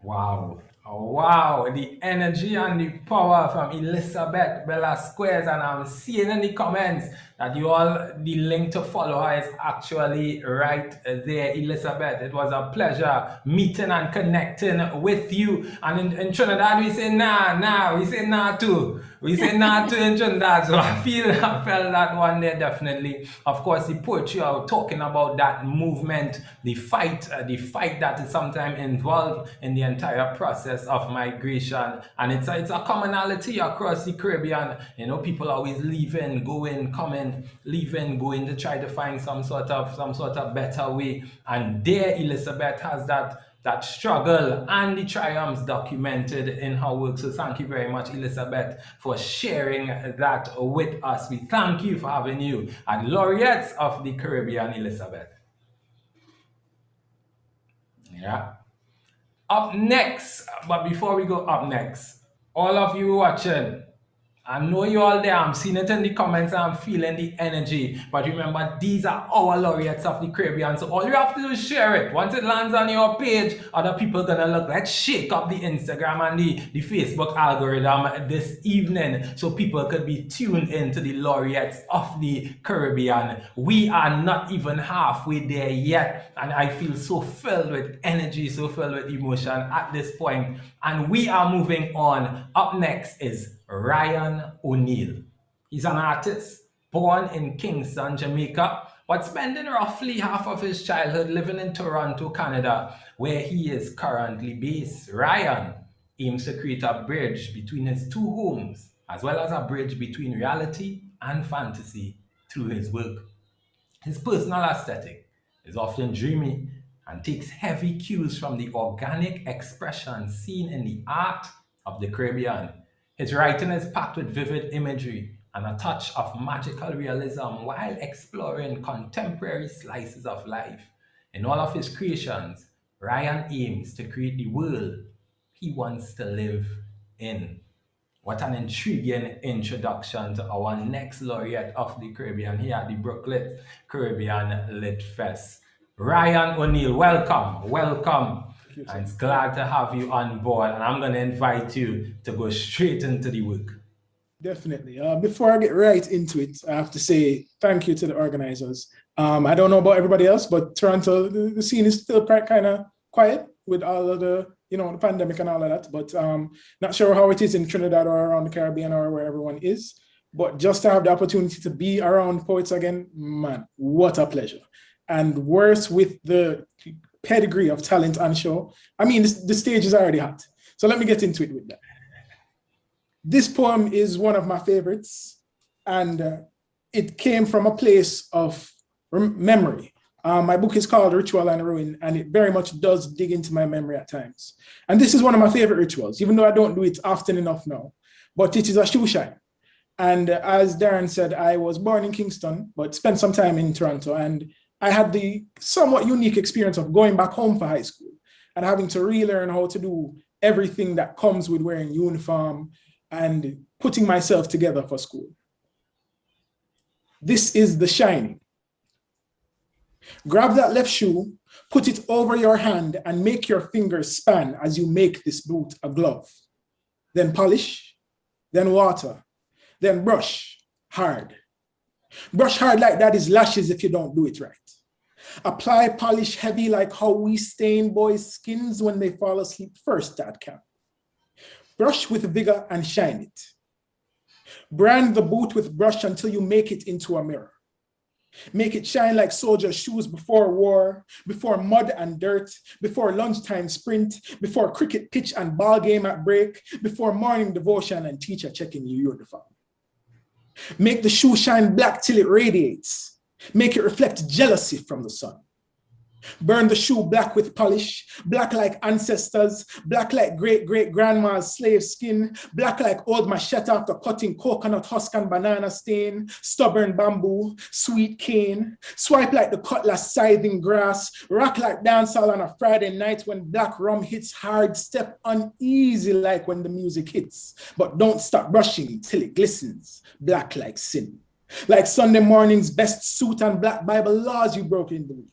Wow. Oh, wow, the energy and the power from Elizabeth Velasquez, and I'm seeing in the comments that you all, the link to follow her is actually right there, Elizabeth. It was a pleasure meeting and connecting with you. And in Trinidad, we say nah, we say nah too. We say nah too in Trinidad, so I felt that one there definitely. Of course, the poetry are talking about that movement, the fight that is sometimes involved in the entire process of migration, and it's a commonality across the Caribbean. You know, people always leaving, going, coming, leaving, going to try to find some sort of better way. And there, Elizabeth has that struggle and the triumphs documented in her work. So thank you very much, Elizabeth, for sharing that with us. We thank you for having you at Laureates of the Caribbean, Elizabeth. Yeah. Up next, but before we go up next, all of you watching, I know you all there. I'm seeing it in the comments. I'm feeling the energy. But remember, these are our Laureates of the Caribbean. So all you have to do is share it. Once it lands on your page, other people are going to look. Let's shake up the Instagram and the Facebook algorithm this evening so people could be tuned into the Laureates of the Caribbean. We are not even halfway there yet. And I feel so filled with energy, so filled with emotion at this point. And we are moving on. Up next is Ryan O'Neill. He's an artist born in Kingston, Jamaica, but spending roughly half of his childhood living in Toronto, Canada, where he is currently based. Ryan aims to create a bridge between his two homes, as well as a bridge between reality and fantasy through his work. His personal aesthetic is often dreamy and takes heavy cues from the organic expression seen in the art of the Caribbean. His writing is packed with vivid imagery and a touch of magical realism while exploring contemporary slices of life. In all of his creations, Ryan aims to create the world he wants to live in. What an intriguing introduction to our next laureate of the Caribbean here at the Brooklyn Caribbean Lit Fest. Ryan O'Neill, welcome. I'm glad to have you on board, and I'm going to invite you to go straight into the work. Definitely. Before I get right into it, I have to say thank you to the organizers. I don't know about everybody else, but Toronto, the scene is still kind of quiet with all of the, the pandemic and all of that, but not sure how it is in Trinidad or around the Caribbean or where everyone is. But just to have the opportunity to be around poets again, man, what a pleasure. And worse with the pedigree of talent on show. I mean, the stage is already hot. So let me get into it with that. This poem is one of my favorites, and it came from a place of memory. My book is called Ritual and Ruin, and it very much does dig into my memory at times. And this is one of my favorite rituals, even though I don't do it often enough now, but it is a shoe shine. And as Darren said, I was born in Kingston, but spent some time in Toronto, and I had the somewhat unique experience of going back home for high school and having to relearn how to do everything that comes with wearing uniform and putting myself together for school. This is The Shining. Grab that left shoe, put it over your hand, and make your fingers span as you make this boot a glove. Then polish, then water, then brush hard. Brush hard like that is lashes if you don't do it right. Apply polish heavy like how we stain boys' skins when they fall asleep first at camp. Brush with vigor and shine it. Brand the boot with brush until you make it into a mirror. Make it shine like soldiers' shoes before war, before mud and dirt, before lunchtime sprint, before cricket pitch and ball game at break, before morning devotion and teacher checking your uniform. Make the shoe shine black till it radiates. Make it reflect jealousy from the sun. Burn the shoe black with polish, black like ancestors, black like great-great-grandma's slave skin, black like old machete after cutting coconut husk and banana stain, stubborn bamboo, sweet cane, swipe like the cutlass scything grass, rock like dancehall on a Friday night when black rum hits hard, step uneasy like when the music hits, but don't stop brushing till it glistens, black like sin. Like Sunday morning's best suit and black Bible laws you broke in the week.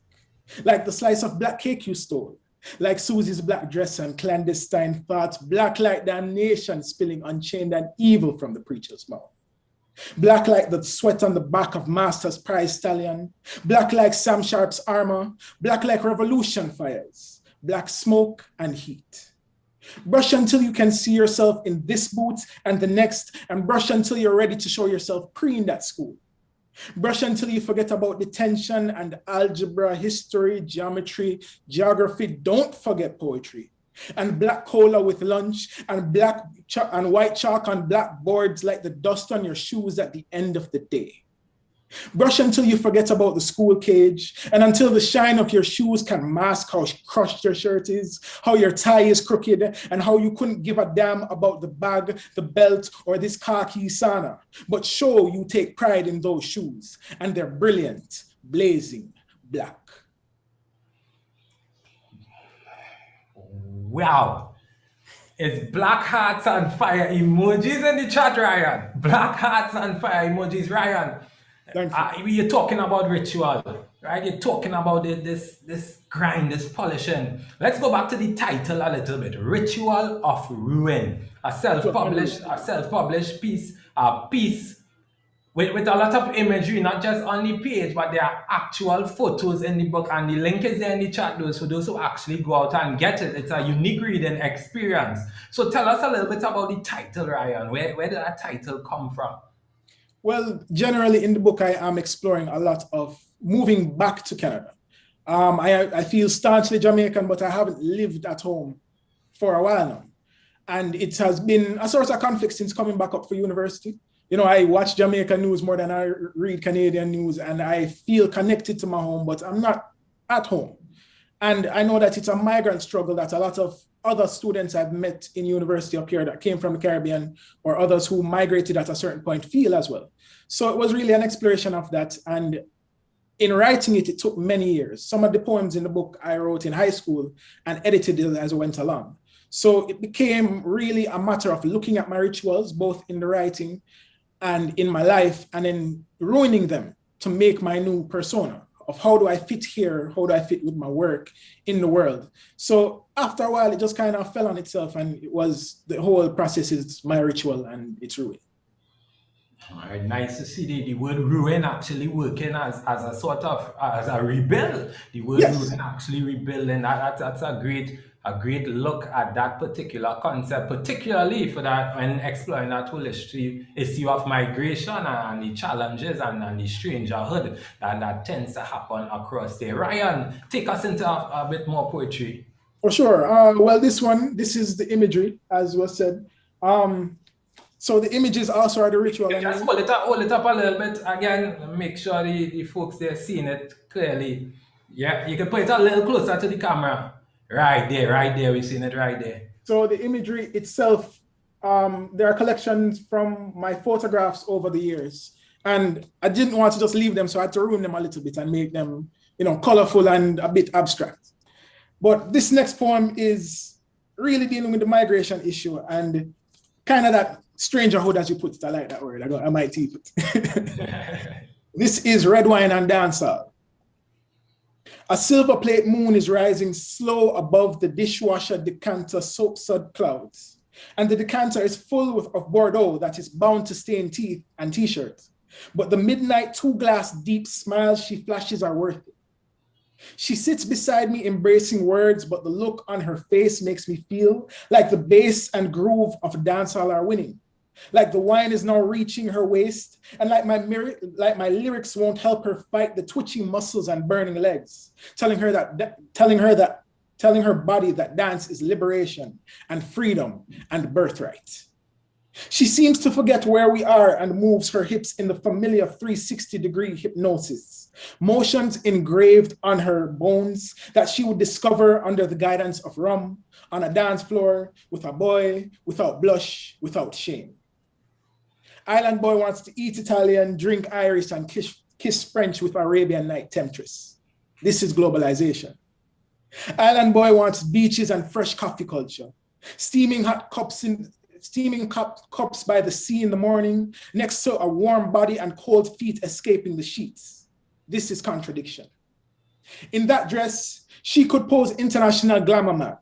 Like the slice of black cake you stole, like Susie's black dress and clandestine thoughts, black like damnation spilling unchained and evil from the preacher's mouth. Black like the sweat on the back of Master's prize stallion, black like Sam Sharp's armor, black like revolution fires, black smoke and heat. Brush until you can see yourself in this boot and the next, and brush until you're ready to show yourself pre in that school. Brush until you forget about detention and algebra, history, geometry, geography. Don't forget poetry. And black cola with lunch and white chalk on black boards like the dust on your shoes at the end of the day. Brush until you forget about the school cage and until the shine of your shoes can mask how crushed your shirt is, how your tie is crooked, and how you couldn't give a damn about the bag, the belt, or this khaki sana. But show you take pride in those shoes and they're brilliant, blazing black. Wow. It's black hearts and fire emojis in the chat, Ryan. Black hearts and fire emojis, Ryan. You're talking about ritual, right? You're talking about this grind, this polishing. Let's go back to the title a little bit. Ritual of Ruin, a self-published piece with a lot of imagery, not just on the page, but there are actual photos in the book, and the link is there in the chat for those who actually go out and get it. It's a unique reading experience. So tell us a little bit about the title, Ryan. Where did that title come from? Well, generally in the book, I am exploring a lot of moving back to Canada. I feel staunchly Jamaican, but I haven't lived at home for a while now. And it has been a source of conflict since coming back up for university. You know, I watch Jamaican news more than I read Canadian news, and I feel connected to my home, but I'm not at home. And I know that it's a migrant struggle that a lot of other students I've met in university up here that came from the Caribbean or others who migrated at a certain point feel as well. So it was really an exploration of that. And in writing it, it took many years. Some of the poems in the book I wrote in high school and edited it as I went along. So it became really a matter of looking at my rituals, both in the writing and in my life, and then ruining them to make my new persona of how do I fit here, how do I fit with my work in the world. So after a while, it just kind of fell on itself, and it was the whole process is my ritual and it's ruin. All right, nice to see the word ruin actually working as a sort of, as a rebuild. The word ruin actually rebuilding, that's a great look at that particular concept, particularly for that when exploring that whole issue of migration and the challenges and the strangerhood that tends to happen across there. Ryan, take us into a bit more poetry. For sure. Well, this is the imagery, as was said. So the images also are the ritual. Just hold it up a little bit again. Make sure the folks there seeing it clearly. Yeah, you can put it a little closer to the camera. Right there, we've seen it right there. So the imagery itself, there are collections from my photographs over the years, and I didn't want to just leave them, so I had to ruin them a little bit and make them, colorful and a bit abstract. But this next poem is really dealing with the migration issue and kind of that strangerhood, as you put it. I like that word. I might keep it. This is Red Wine and Dancehall. A silver plate moon is rising slow above the dishwasher decanter soap-sud clouds. And the decanter is full of Bordeaux that is bound to stain teeth and t-shirts. But the midnight 2-glass deep smiles she flashes are worth it. She sits beside me embracing words, but the look on her face makes me feel like the bass and groove of a dancehall are winning. Like the wine is now reaching her waist, and like my lyrics won't help her fight the twitching muscles and burning legs, telling her body that dance is liberation and freedom and birthright. She seems to forget where we are and moves her hips in the familiar 360-degree hypnosis, motions engraved on her bones that she would discover under the guidance of rum on a dance floor with a boy, without blush, without shame. Island boy wants to eat Italian, drink Irish, and kiss French with Arabian night temptress. This is globalization. Island boy wants beaches and fresh coffee culture, steaming cups by the sea in the morning, next to a warm body and cold feet escaping the sheets. This is contradiction. In that dress, she could pose international glamour mark,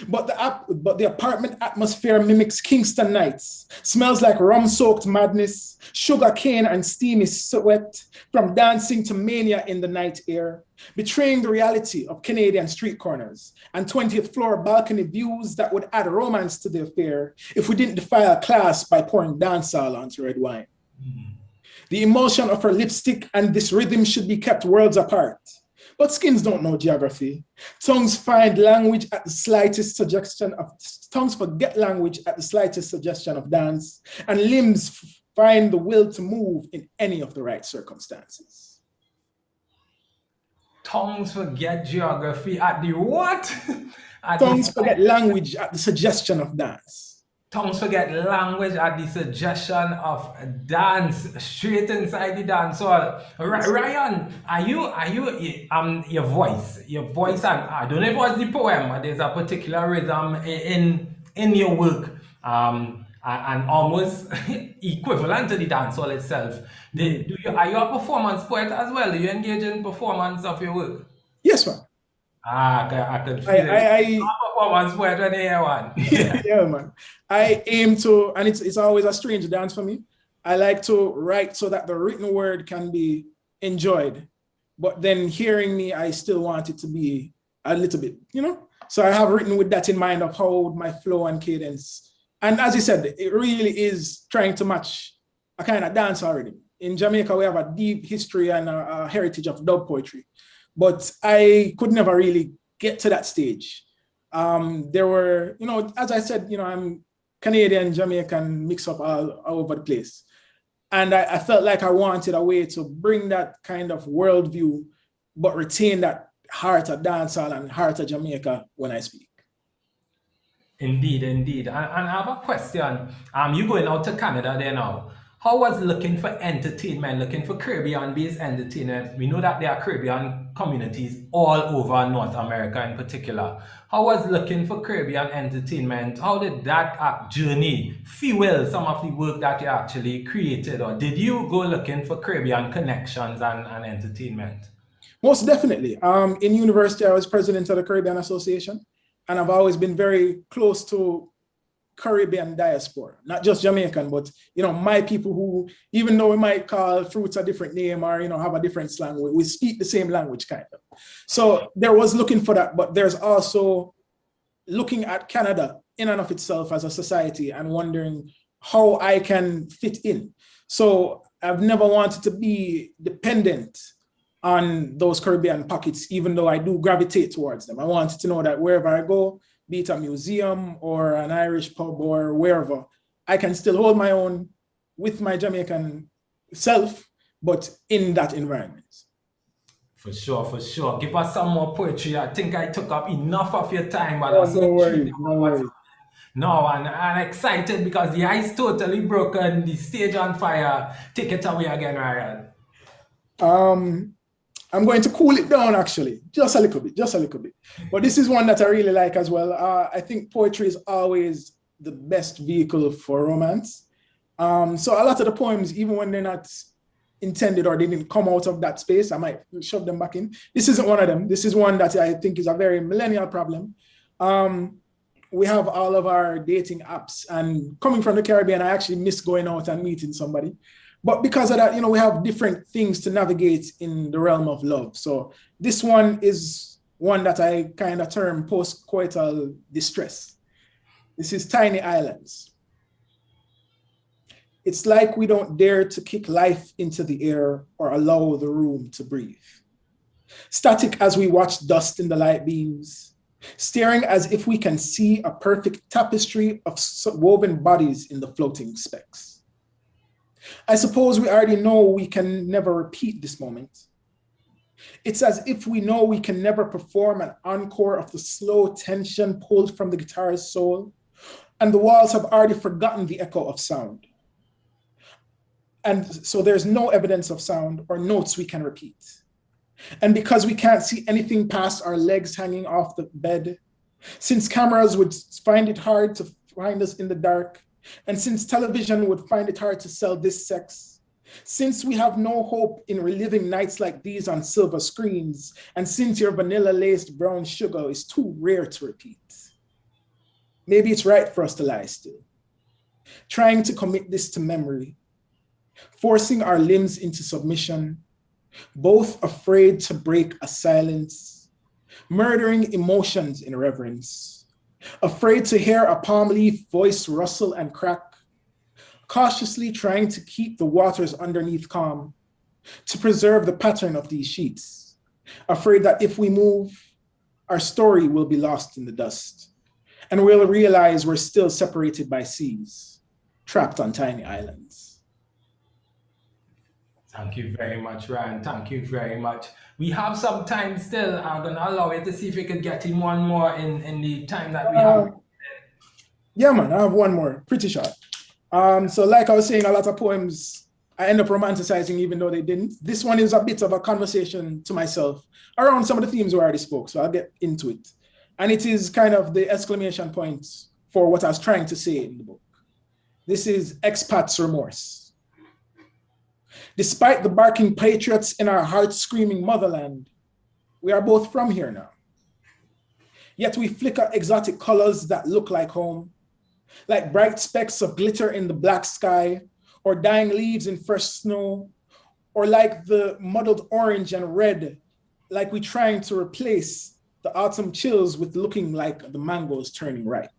but the apartment atmosphere mimics Kingston nights, smells like rum-soaked madness, sugar cane and steamy sweat, from dancing to mania in the night air, betraying the reality of Canadian street corners and 20th floor balcony views that would add romance to the affair if we didn't defile class by pouring dancehall onto red wine. The emotion of her lipstick and this rhythm should be kept worlds apart. But skins don't know geography. Tongues forget language at the slightest suggestion of dance, and limbs find the will to move in any of the right circumstances. Tongues forget geography at the what? Tongues forget language at the suggestion of dance. Tongues forget language at the suggestion of dance, straight inside the dance hall. Ryan, are you your voice, and I don't know if it was the poem, but there's a particular rhythm in your work, and almost equivalent to the dance hall itself. Are you a performance poet as well? Do you engage in performance of your work? Yes, man. I could feel it. Performance poet when you hear one. Yeah, man. I aim to, and it's always a strange dance for me. I like to write so that the written word can be enjoyed, but then hearing me, I still want it to be a little bit, So I have written with that in mind of how my flow and cadence. And as you said, it really is trying to match a kind of dance already. In Jamaica, we have a deep history and a heritage of dub poetry, but I could never really get to that stage. There were, as I said, I'm Canadian, Jamaican, mix up all over the place. And I felt like I wanted a way to bring that kind of worldview, but retain that heart of dancehall and heart of Jamaica when I speak. Indeed. And I have a question. You're going out to Canada there now. How was looking for entertainment, looking for Caribbean-based entertainment? We know that there are Caribbean communities all over North America in particular. How was looking for Caribbean entertainment? How did that journey fuel some of the work that you actually created? Or did you go looking for Caribbean connections and entertainment? Most definitely. In university, I was president of the Caribbean Association, and I've always been very close to Caribbean diaspora, not just Jamaican, but my people who, even though we might call fruits a different name or have a different slang, we speak the same language kind of. So there was looking for that, but there's also looking at Canada in and of itself as a society and wondering how I can fit in. So I've never wanted to be dependent on those Caribbean pockets, even though I do gravitate towards them. I wanted to know that wherever I go, be it a museum or an Irish pub or wherever, I can still hold my own with my Jamaican self, but in that environment. For sure. Give us some more poetry. I think I took up enough of your time, but no worries. No, and I'm excited because the ice totally broken, the stage on fire. Take it away again, Ryan. I'm going to cool it down, actually, just a little bit. But this is one that I really like as well. I think poetry is always the best vehicle for romance. So a lot of the poems, even when they're not intended or they didn't come out of that space, I might shove them back in. This isn't one of them. This is one that I think is a very millennial problem. We have all of our dating apps, and coming from the Caribbean, I actually miss going out and meeting somebody. But because of that, you know, we have different things to navigate in the realm of love. So this one is one that I kind of term post-coital distress. This is tiny islands. It's like we don't dare to kick life into the air or allow the room to breathe. Static as we watch dust in the light beams, staring as if we can see a perfect tapestry of woven bodies in the floating specks. I suppose we already know we can never repeat this moment. It's as if we know we can never perform an encore of the slow tension pulled from the guitar's soul, and the walls have already forgotten the echo of sound. And so there's no evidence of sound or notes we can repeat. And because we can't see anything past our legs hanging off the bed, since cameras would find it hard to find us in the dark, and since television would find it hard to sell this sex, since we have no hope in reliving nights like these on silver screens, and since your vanilla-laced brown sugar is too rare to repeat, maybe it's right for us to lie still, trying to commit this to memory, forcing our limbs into submission, both afraid to break a silence, murdering emotions in reverence, afraid to hear a palm leaf voice rustle and crack, cautiously trying to keep the waters underneath calm, to preserve the pattern of these sheets, afraid that if we move, our story will be lost in the dust, and we'll realize we're still separated by seas, trapped on tiny islands. Thank you very much, Ryan. Thank you very much. We have some time still. I'm going to allow you to see if we could get in one more in the time that we have. Yeah, man, I have one more, pretty short. So like I was saying, a lot of poems I end up romanticizing even though they didn't. This one is a bit of a conversation to myself around some of the themes we already spoke, so I'll get into it. And it is kind of the exclamation point for what I was trying to say in the book. This is expat's remorse. Despite the barking patriots in our heart-screaming motherland, we are both from here now. Yet we flicker exotic colors that look like home, like bright specks of glitter in the black sky, or dying leaves in fresh snow, or like the muddled orange and red, like we're trying to replace the autumn chills with looking like the mangoes turning ripe.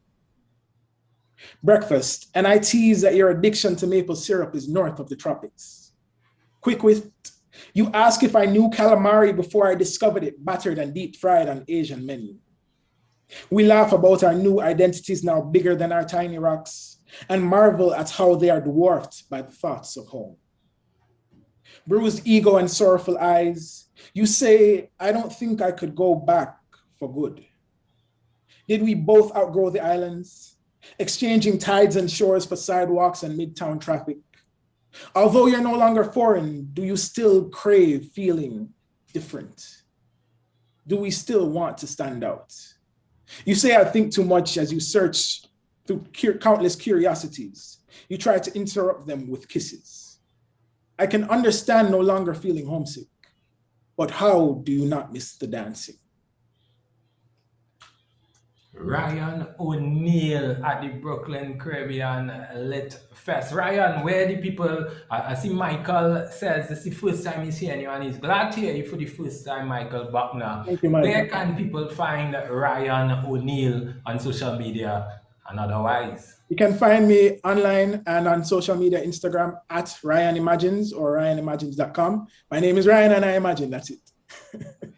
Breakfast, and I tease that your addiction to maple syrup is north of the tropics. Quick wit, you ask if I knew calamari before I discovered it battered and deep fried on Asian menu. We laugh about our new identities now bigger than our tiny rocks and marvel at how they are dwarfed by the thoughts of home. Bruised ego and sorrowful eyes, you say, I don't think I could go back for good. Did we both outgrow the islands, exchanging tides and shores for sidewalks and midtown traffic? Although you're no longer foreign, do you still crave feeling different? Do we still want to stand out? You say I think too much as you search through countless curiosities. You try to interrupt them with kisses. I can understand no longer feeling homesick, but how do you not miss the dancing? Ryan O'Neill at the Brooklyn Caribbean Lit Fest. Ryan, where the people, I see Michael says this is the first time he's hearing you and he's glad to hear you for the first time, Michael Buckner. Thank you, Michael. Where can people find Ryan O'Neill on social media and otherwise? You can find me online and on social media, Instagram at Ryan Imagines or ryanimagines.com. My name is Ryan and I imagine, that's it.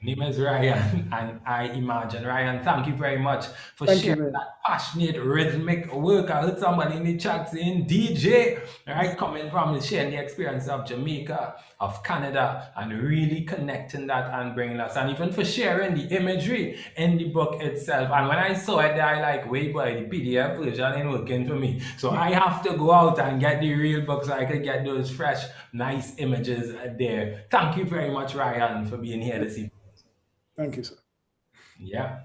Name is Ryan and I imagine. Ryan, thank you very much for sharing that passionate rhythmic work. I heard somebody in the chat saying DJ, right? Coming from sharing the experience of Jamaica, of Canada, and really connecting that and bringing us, and even for sharing the imagery in the book itself. And when I saw it, I like, wait, boy, the PDF version ain't working for me. So I have to go out and get the real book so I can get those fresh, nice images there. Thank you very much, Ryan, for being here this evening. Thank you, sir. Yeah.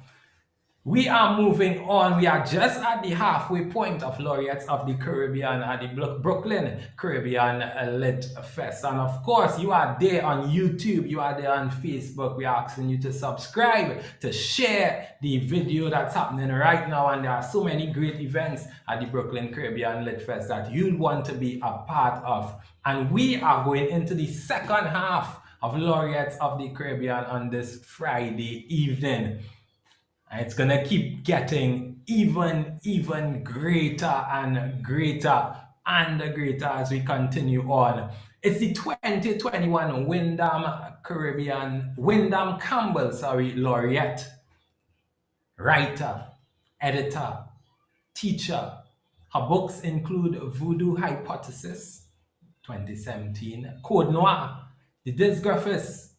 We are moving on. We are just at the halfway point of Laureates of the Caribbean at the Brooklyn Caribbean Lit Fest. And of course, you are there on YouTube, you are there on Facebook. We are asking you to subscribe, to share the video that's happening right now. And there are so many great events at the Brooklyn Caribbean Lit Fest that you'd want to be a part of. And we are going into the second half of Laureates of the Caribbean on this Friday evening. And it's gonna keep getting even greater and greater and greater as we continue on. It's the 2021 Wyndham Campbell, Laureate, writer, editor, teacher. Her books include Voodoo Hypothesis, 2017, Code Noir, The Geographies,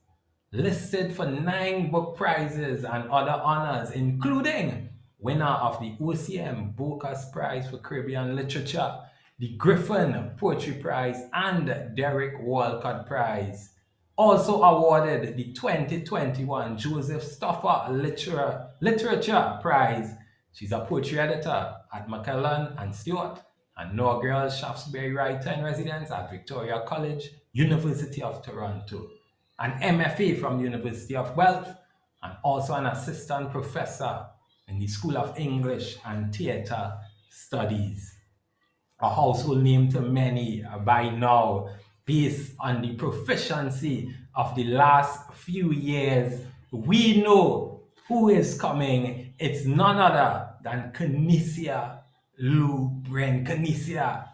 listed for 9 book prizes and other honors, including winner of the OCM Bocas Prize for Caribbean Literature, the Griffin Poetry Prize, and Derek Walcott Prize. Also awarded the 2021 Joseph Stoffer Literature Prize. She's a poetry editor at McClellan and Stewart, and inaugural Shaftesbury Writer in Residence at Victoria College, University of Toronto, an MFA from University of Guelph, and also an assistant professor in the School of English and Theatre Studies. A household name to many by now, based on the proficiency of the last few years. We know who is coming. It's none other than Canisia Lou Bren. Canisia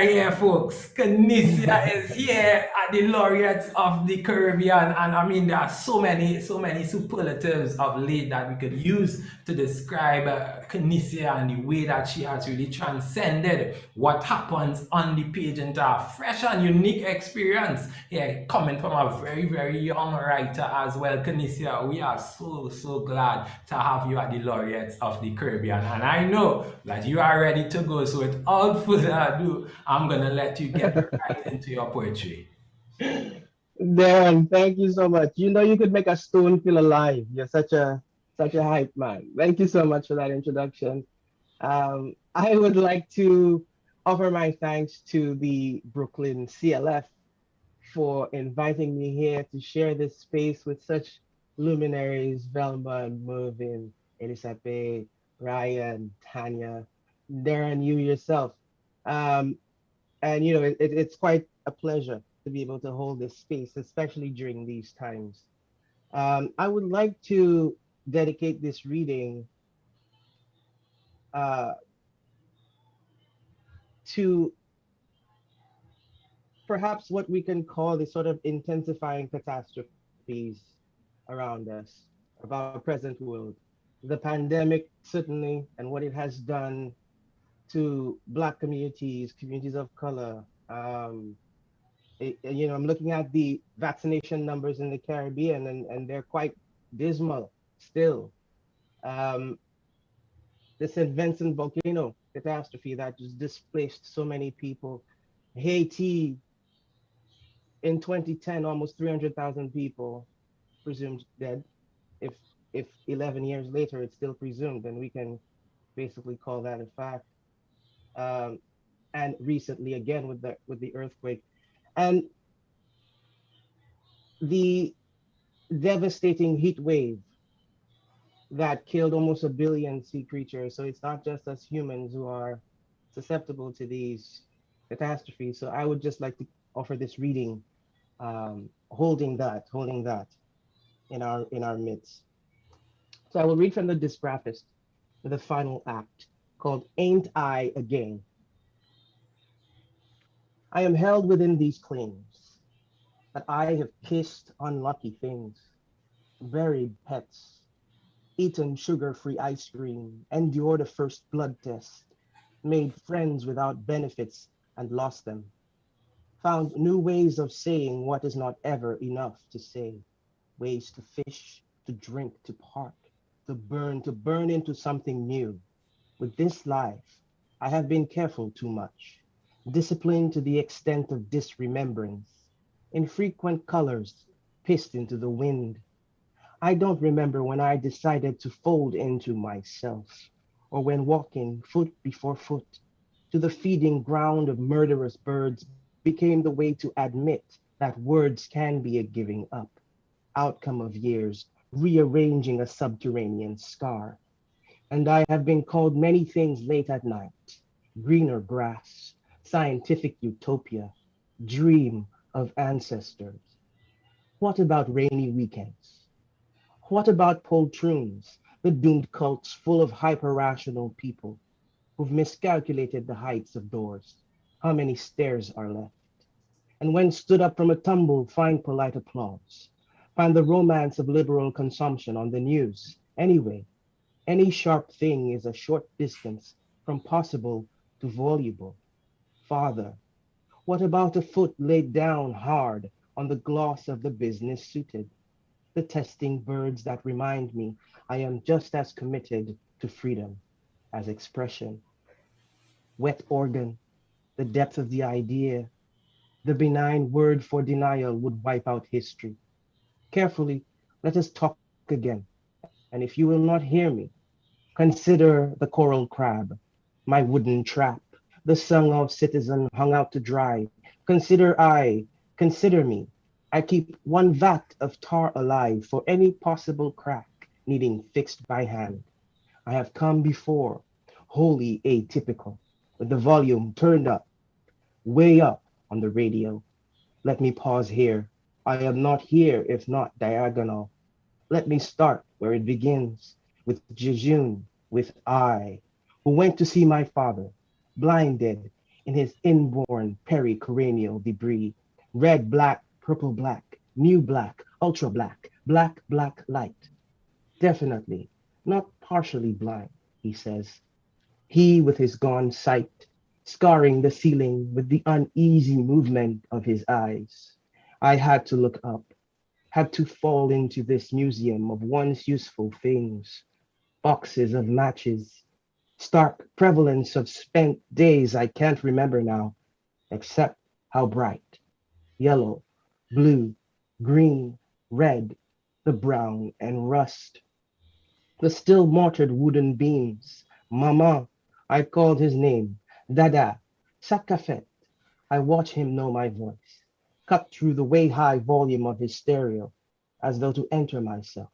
here, folks. Canisia is here at the Laureates of the Caribbean. And I mean, there are so many superlatives of late that we could use to describe Canisia and the way that she has really transcended what happens on the page into a fresh and unique experience here, coming from a very young writer as well. Canisia, we are so glad to have you at the Laureates of the Caribbean. And I know that you are ready to go. So without further ado, I'm gonna let you get right into your poetry. Darren, thank you so much. You know you could make a stone feel alive. You're such a hype man. Thank you so much for that introduction. I would like to offer my thanks to the Brooklyn CLF for inviting me here to share this space with such luminaries, Velma and Mervin, Elisape, Ryan, Tanya, Darren, you yourself. And you know, it's quite a pleasure to be able to hold this space, especially during these times. I would like to dedicate this reading to perhaps what we can call the sort of intensifying catastrophes around us, of our present world. The pandemic, certainly, and what it has done to Black communities, communities of color. You know, I'm looking at the vaccination numbers in the Caribbean, and they're quite dismal still. The St. Vincent volcano catastrophe that just displaced so many people. Haiti in 2010, almost 300,000 people presumed dead. If 11 years later it's still presumed, then we can basically call that a fact. And recently again with the earthquake, and the devastating heat wave that killed almost 1 billion sea creatures. So it's not just us humans who are susceptible to these catastrophes. So I would just like to offer this reading, holding that in our midst. So I will read from the Disgraphist, the final act, called Ain't I Again. I am held within these claims that I have kissed unlucky things, buried pets, eaten sugar-free ice cream, endured a first blood test, made friends without benefits and lost them, found new ways of saying what is not ever enough to say, ways to fish, to drink, to park, to burn into something new. With this life, I have been careful too much, disciplined to the extent of disremembrance, infrequent colors pissed into the wind. I don't remember when I decided to fold into myself, or when walking foot before foot to the feeding ground of murderous birds became the way to admit that words can be a giving up, outcome of years rearranging a subterranean scar. And I have been called many things late at night: greener grass, scientific utopia, dream of ancestors. What about rainy weekends? What about poltroons, the doomed cults full of hyper-rational people who've miscalculated the heights of doors? How many stairs are left? And when stood up from a tumble, find polite applause. Find the romance of liberal consumption on the news. Anyway, any sharp thing is a short distance from possible to voluble. Father, what about a foot laid down hard on the gloss of the business suited? The testing birds that remind me I am just as committed to freedom as expression. Wet organ, the depth of the idea, the benign word for denial would wipe out history. Carefully, let us talk again. And if you will not hear me, consider the coral crab, my wooden trap, the song of citizen hung out to dry. Consider me. I keep one vat of tar alive for any possible crack needing fixed by hand. I have come before, wholly atypical, with the volume turned up, way up on the radio. Let me pause here. I am not here if not diagonal. Let me start where it begins, with Jejun, with I, who went to see my father, blinded in his inborn pericranial debris, red, black, purple, black, new black, ultra black, black, black light. Definitely, not partially blind, he says. He with his gone sight, scarring the ceiling with the uneasy movement of his eyes. I had to look up, had to fall into this museum of once useful things, boxes of matches, stark prevalence of spent days I can't remember now, except how bright, yellow, blue, green, red, the brown and rust. The still mortared wooden beams. Mama, I called his name. Dada, Sakafet. I watch him know my voice, cut through the way-high volume of his stereo, as though to enter myself.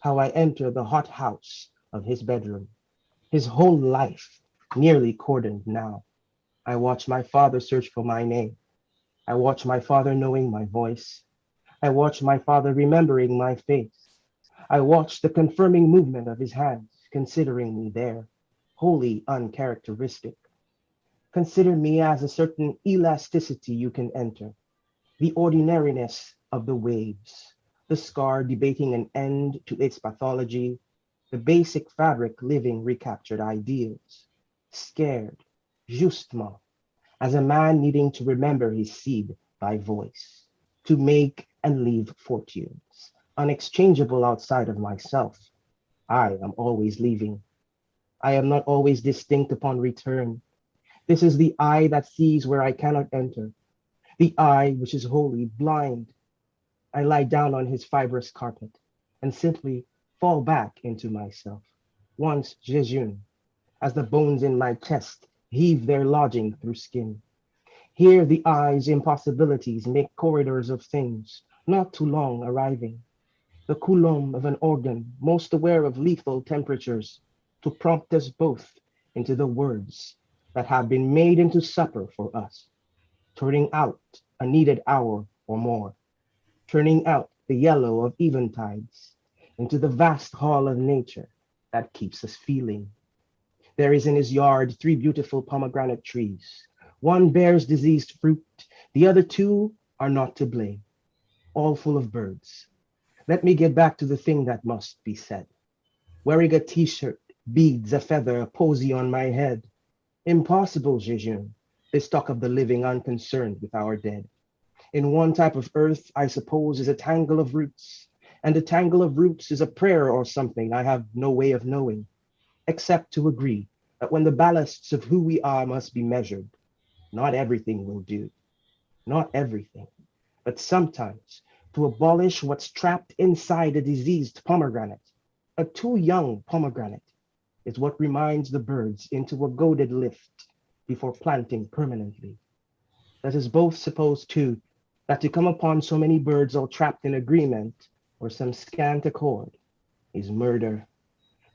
How I enter the hot house of his bedroom. His whole life nearly cordoned now. I watch my father search for my name. I watch my father knowing my voice. I watch my father remembering my face. I watch the confirming movement of his hands, considering me there, wholly uncharacteristic. Consider me as a certain elasticity you can enter, the ordinariness of the waves, the scar debating an end to its pathology, the basic fabric living recaptured ideals, scared, justement, as a man needing to remember his seed by voice, to make and leave fortunes, unexchangeable outside of myself. I am always leaving. I am not always distinct upon return. This is the eye that sees where I cannot enter, the eye which is wholly blind. I lie down on his fibrous carpet and simply fall back into myself, once jejune, as the bones in my chest heave their lodging through skin. Here the eye's impossibilities make corridors of things, not too long arriving. The coulomb of an organ most aware of lethal temperatures to prompt us both into the words that have been made into supper for us, turning out a needed hour or more, turning out the yellow of eventides into the vast hall of nature that keeps us feeling. There is in his yard 3 beautiful pomegranate trees. One bears diseased fruit, the other 2 are not to blame, all full of birds. Let me get back to the thing that must be said. Wearing a t-shirt, beads, a feather, a posy on my head. Impossible, Jejun, this talk of the living unconcerned with our dead. In one type of earth, I suppose, is a tangle of roots, and a tangle of roots is a prayer or something I have no way of knowing, except to agree that when the ballasts of who we are must be measured, not everything will do, not everything, but sometimes to abolish what's trapped inside a diseased pomegranate. A too young pomegranate is what reminds the birds into a goaded lift before planting permanently. That is both supposed to, that to come upon so many birds all trapped in agreement or some scant accord is murder.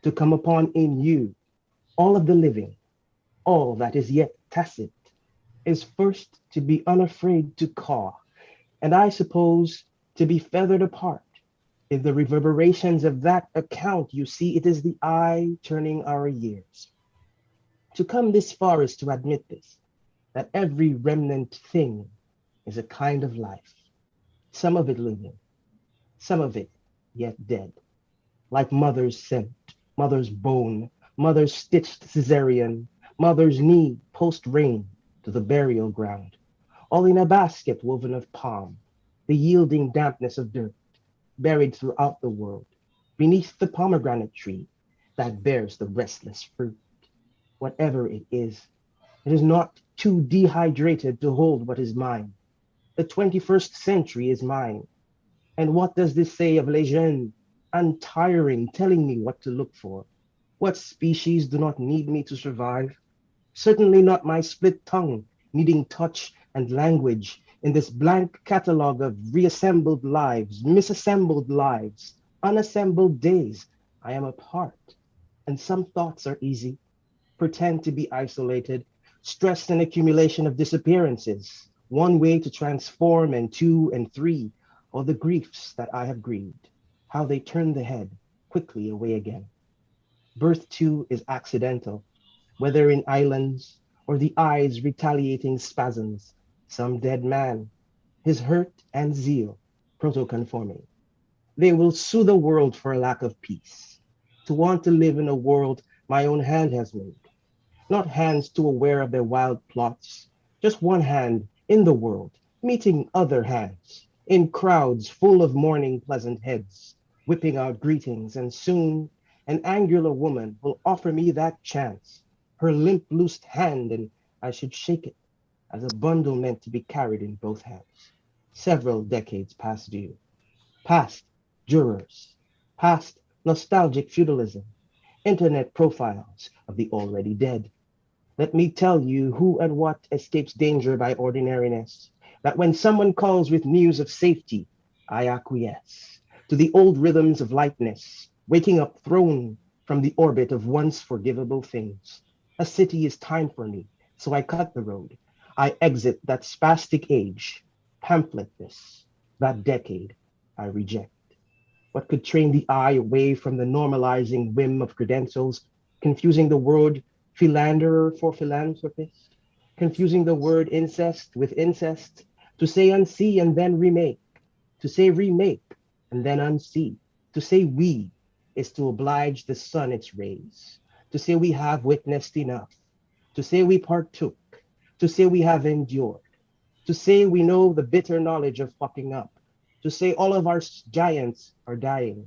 To come upon in you all of the living, all that is yet tacit, is first to be unafraid to caw, and I suppose to be feathered apart. In the reverberations of that account, you see, it is the eye turning our years. To come this far is to admit this, that every remnant thing is a kind of life, some of it living, some of it yet dead, like mother's scent, mother's bone, mother's stitched cesarean, mother's knee post-rain to the burial ground, all in a basket woven of palm, the yielding dampness of dirt, buried throughout the world, beneath the pomegranate tree that bears the restless fruit. Whatever it is not too dehydrated to hold what is mine. The 21st century is mine. And what does this say of les jeunes? Untiring, telling me what to look for. What species do not need me to survive? Certainly not my split tongue, needing touch and language in this blank catalogue of reassembled lives, misassembled lives, unassembled days. I am apart, and some thoughts are easy. Pretend to be isolated, stress and accumulation of disappearances, one way to transform, and two and three, all the griefs that I have grieved, how they turn the head quickly away again. Birth too is accidental, whether in islands or the eyes retaliating spasms, some dead man, his hurt and zeal proto-conforming. They will sue the world for a lack of peace, to want to live in a world my own hand has made. Not hands too aware of their wild plots, just one hand in the world, meeting other hands, in crowds full of mourning pleasant heads, whipping out greetings, and soon an angular woman will offer me that chance, her limp loosed hand, and I should shake it as a bundle meant to be carried in both hands. Several decades past due, past jurors, past nostalgic feudalism, internet profiles of the already dead. Let me tell you who and what escapes danger by ordinariness, that when someone calls with news of safety, I acquiesce to the old rhythms of lightness, waking up thrown from the orbit of once forgivable things. A city is time for me, so I cut the road. I exit that spastic age, pamphletness, that decade I reject. What could train the eye away from the normalizing whim of credentials, confusing the word philanderer for philanthropist, confusing the word incest with incest, to say unsee and then remake, to say remake and then unsee, to say we is to oblige the sun its rays, to say we have witnessed enough, to say we partook, to say we have endured, to say we know the bitter knowledge of fucking up, to say all of our giants are dying,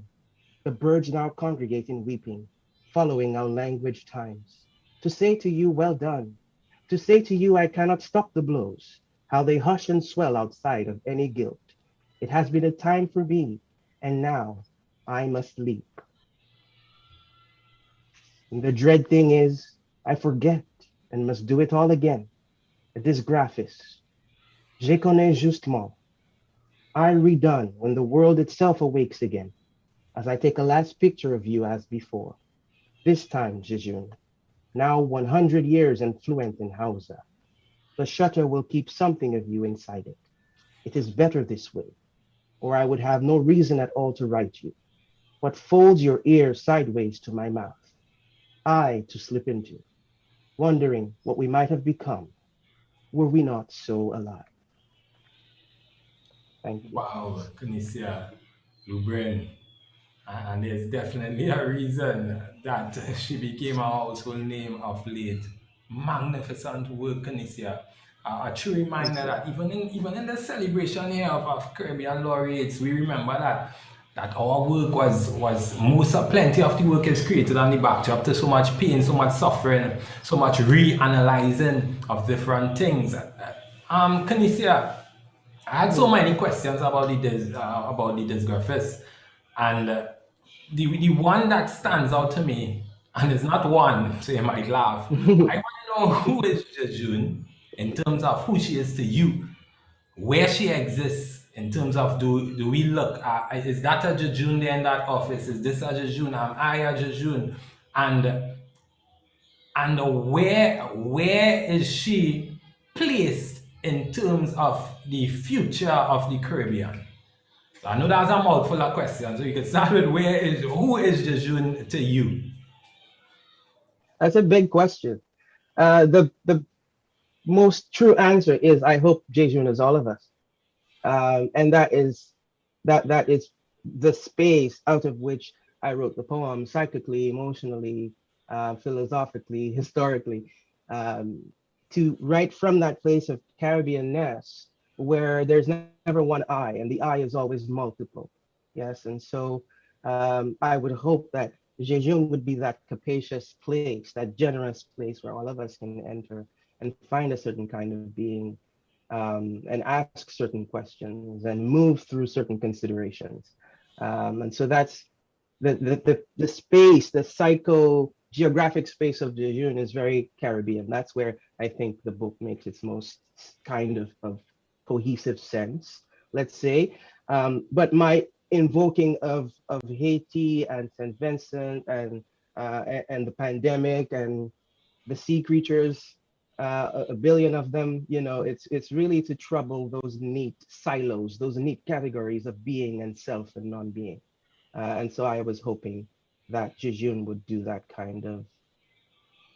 the birds now congregate in weeping, following our language times, to say to you, well done, to say to you, I cannot stop the blows, how they hush and swell outside of any guilt. It has been a time for me, and now I must leap. And the dread thing is, I forget and must do it all again. This graphis, je connais justement. I redone when the world itself awakes again, as I take a last picture of you as before. This time, Jejun, now 100 years and fluent in Hausa. The shutter will keep something of you inside it. It is better this way, or I would have no reason at all to write you. What folds your ear sideways to my mouth, I to slip into, wondering what we might have become were we not so alive. Thank you. Wow, Tunisia, Lubrin. And there's definitely a reason that she became a household name of late. Magnificent work, Tunisia. A true reminder that even in the celebration here of Caribbean Laureates, we remember that our work was plenty of the work is created on the backdrop to so much pain, so much suffering, so much reanalyzing of different things. Tunisia, I had so many questions about the disgraphies, and the one that stands out to me, and it's not one, so you might laugh. I want to know who is Jejun in terms of who she is to you, where she exists in terms of do we look is that a Jejun there in that office? Is this a Jejun? Am I a Jejun? And where is she placed in terms of the future of the Caribbean? So I know that's a mouthful of questions. So you can start with who is Jejun to you? That's a big question. The most true answer is I hope Jejun is all of us, and that is the space out of which I wrote the poem, psychically, emotionally, philosophically, historically, to write from that place of Caribbeanness where there's never one I, and the I is always multiple. Yes, and so I would hope that Jejun would be that capacious place, that generous place where all of us can enter and find a certain kind of being, and ask certain questions and move through certain considerations. And so that's the space, the geographic space of Jejun is very Caribbean. That's where I think the book makes its most kind of cohesive sense, let's say. But my invoking of Haiti and St. Vincent and the pandemic and the sea creatures, a billion of them, it's really to trouble those neat silos, those neat categories of being and self and non-being. And so I was hoping that Jejun would do that kind of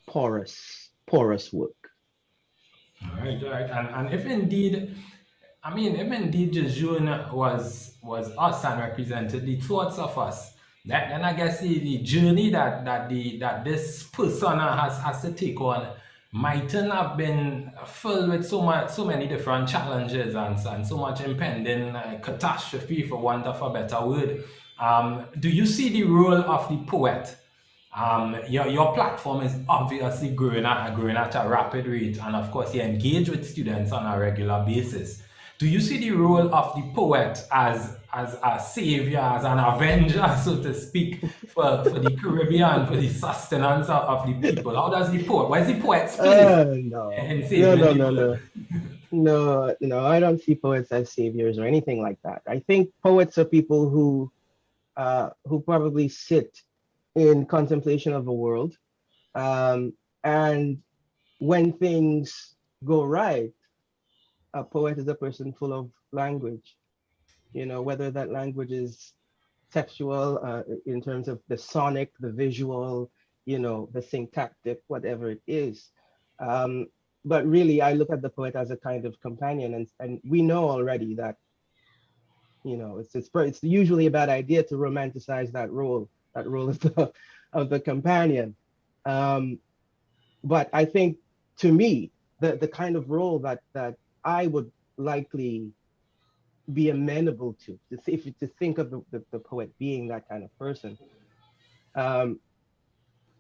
porous work. All right, all right. And if indeed, Jejun was us and represented the thoughts of us, then I guess the journey that this persona has to take on mightn't have been filled with so many different challenges and so much impending catastrophe, for want of a better word. Do you see the role of the poet? Your platform is obviously growing at a rapid rate, and of course you engage with students on a regular basis. Do you see the role of the poet as a savior, as an avenger, so to speak, for the Caribbean, for the sustenance of the people? How does the poet? Where's the poet's place in saving people? No, I don't see poets as saviors or anything like that. I think poets are people who probably sit in contemplation of the world, and when things go right, a poet is a person full of language, whether that language is textual, in terms of the sonic, the visual, the syntactic, whatever it is. But really, I look at the poet as a kind of companion, and we know already that, it's usually a bad idea to romanticize that role of the companion. But I think, to me, the kind of role that I would likely be amenable to think of the poet being that kind of person,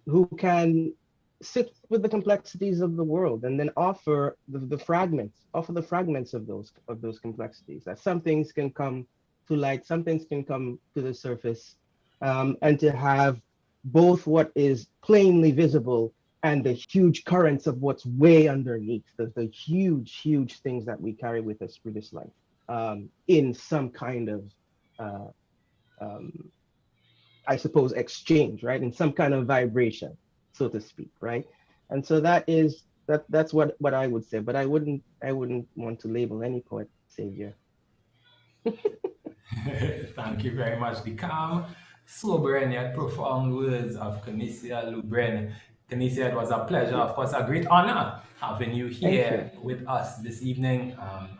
who can sit with the complexities of the world and then offer the fragments of those complexities. That some things can come to light, some things can come to the surface, and to have both what is plainly visible and the huge currents of what's way underneath, the huge things that we carry with us through this life, in some kind of, I suppose, exchange, right? In some kind of vibration, so to speak, right? And so that's what I would say, but I wouldn't want to label any poet savior. Thank you very much. The calm, sober, and yet profound words of Canisia Lubren. Canisia, it was a pleasure, of course, a great honor having you here with us this evening,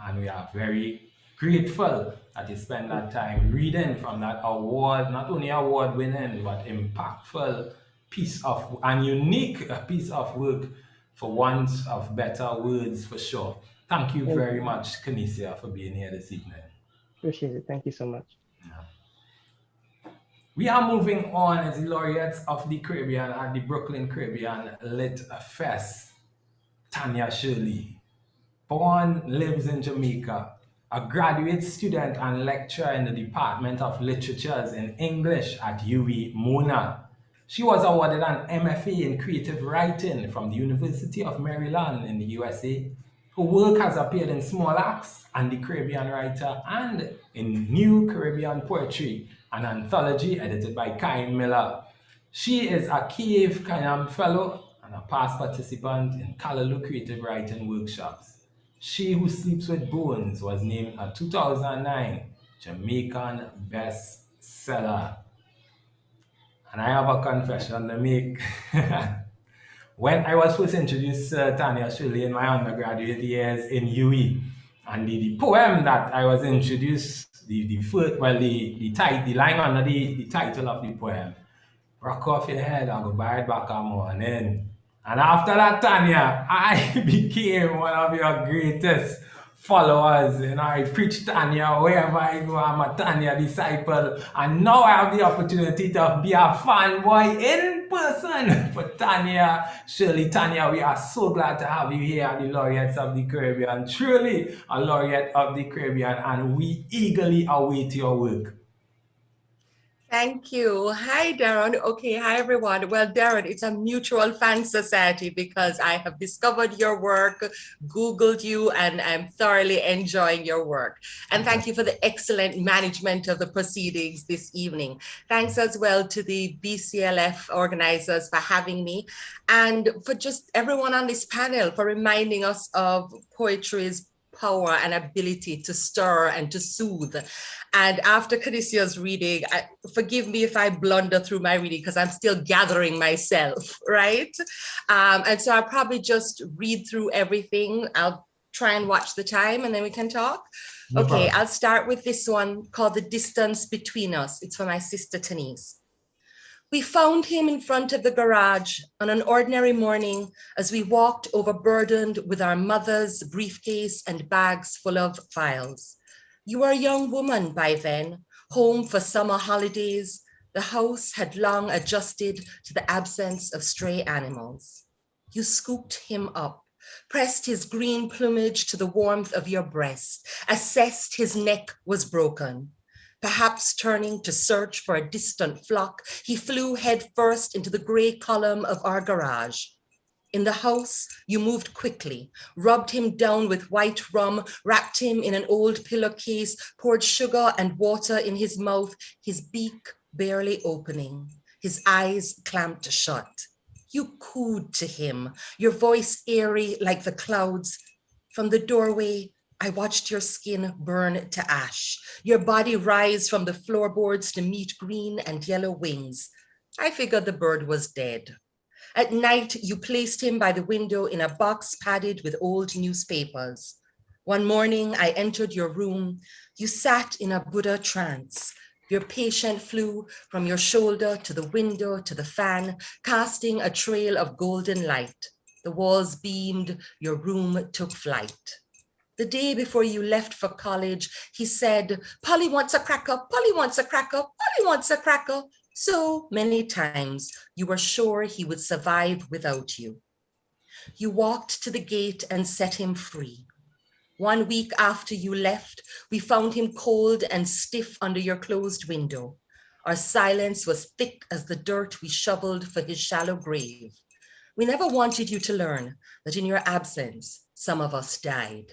and we are very grateful that you spend that time reading from that award, not only award-winning, but impactful piece of, and unique piece of work, for want of better words, for sure. Thank you very much, Canisia, for being here this evening. Appreciate it. Thank you so much. We are moving on as the laureates of the Caribbean at the Brooklyn Caribbean Lit Fest. Tanya Shirley, born, lives in Jamaica, a graduate student and lecturer in the Department of Literatures in English at UWI Mona. She was awarded an MFA in creative writing from the University of Maryland in the USA. Her work has appeared in Small Acts and the Caribbean Writer and in New Caribbean Poetry, an anthology edited by Kai Miller. She is a Kiev Kayam Fellow and a past participant in Callaloo Creative Writing Workshops. She Who Sleeps with Bones was named a 2009 Jamaican bestseller. And I have a confession to make. When I was first introduced to Tanya Shirley in my undergraduate years in UWI, and the poem that I was introduced, the line under the title of the poem, Rock Off Your Head and Go Buy It Back a Morning. And after that, Tanya, I became one of your greatest followers. And I preach Tanya wherever I go. I'm a Tanya disciple. And now I have the opportunity to be a fanboy in person for Tanya. Shirley, Tanya, we are so glad to have you here at the Laureates of the Caribbean. Truly a Laureate of the Caribbean. And we eagerly await your work. Thank you. Hi, Darren. Okay, hi, everyone. Well, Darren, it's a mutual fan society because I have discovered your work, Googled you, and I'm thoroughly enjoying your work. And thank you for the excellent management of the proceedings this evening. Thanks as well to the BCLF organizers for having me and for just everyone on this panel for reminding us of poetry's power and ability to stir and to soothe. And after Cadicia's reading, forgive me if I blunder through my reading because I'm still gathering myself, right? And so I'll probably just read through everything. I'll try and watch the time and then we can talk. No Okay, problem. I'll start with this one called The Distance Between Us. It's for my sister Tanise. We found him in front of the garage on an ordinary morning as we walked overburdened with our mother's briefcase and bags full of files. You were a young woman by then, home for summer holidays. The house had long adjusted to the absence of stray animals. You scooped him up, pressed his green plumage to the warmth of your breast, assessed his neck was broken. Perhaps turning to search for a distant flock, he flew headfirst into the gray column of our garage. In the house, you moved quickly, rubbed him down with white rum, wrapped him in an old pillowcase, poured sugar and water in his mouth, his beak barely opening, his eyes clamped shut. You cooed to him, your voice airy like the clouds. From the doorway, I watched your skin burn to ash, your body rise from the floorboards to meet green and yellow wings. I figured the bird was dead. At night, you placed him by the window in a box padded with old newspapers. One morning, I entered your room. You sat in a Buddha trance. Your patient flew from your shoulder to the window to the fan, casting a trail of golden light. The walls beamed, your room took flight. The day before you left for college, he said, Polly wants a cracker, Polly wants a cracker, Polly wants a cracker. So many times you were sure he would survive without you. You walked to the gate and set him free. 1 week after you left, we found him cold and stiff under your closed window. Our silence was thick as the dirt we shoveled for his shallow grave. We never wanted you to learn that in your absence, some of us died.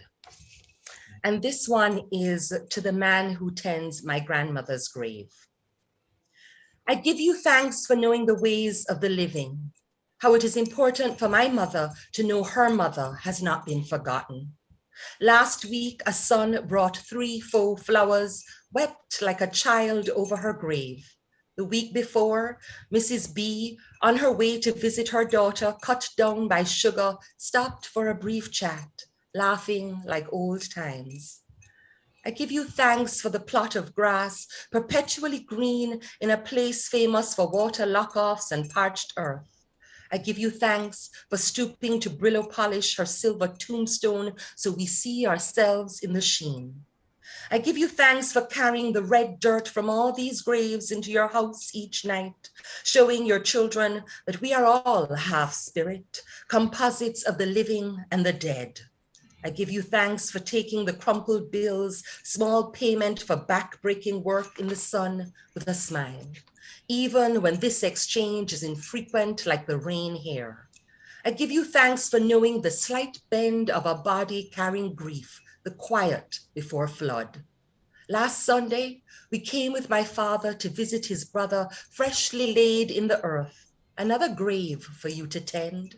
And this one is to the man who tends my grandmother's grave. I give you thanks for knowing the ways of the living, how it is important for my mother to know her mother has not been forgotten. Last week, a son brought 3 faux flowers, wept like a child over her grave. The week before, Mrs. B, on her way to visit her daughter, cut down by sugar, stopped for a brief chat, laughing like old times. I give you thanks for the plot of grass, perpetually green in a place famous for water lock-offs and parched earth. I give you thanks for stooping to Brillo polish her silver tombstone so we see ourselves in the sheen. I give you thanks for carrying the red dirt from all these graves into your house each night, showing your children that we are all half spirit, composites of the living and the dead. I give you thanks for taking the crumpled bills, small payment for back-breaking work in the sun with a smile, even when this exchange is infrequent like the rain here. I give you thanks for knowing the slight bend of a body carrying grief, the quiet before flood. Last Sunday, we came with my father to visit his brother freshly laid in the earth, another grave for you to tend.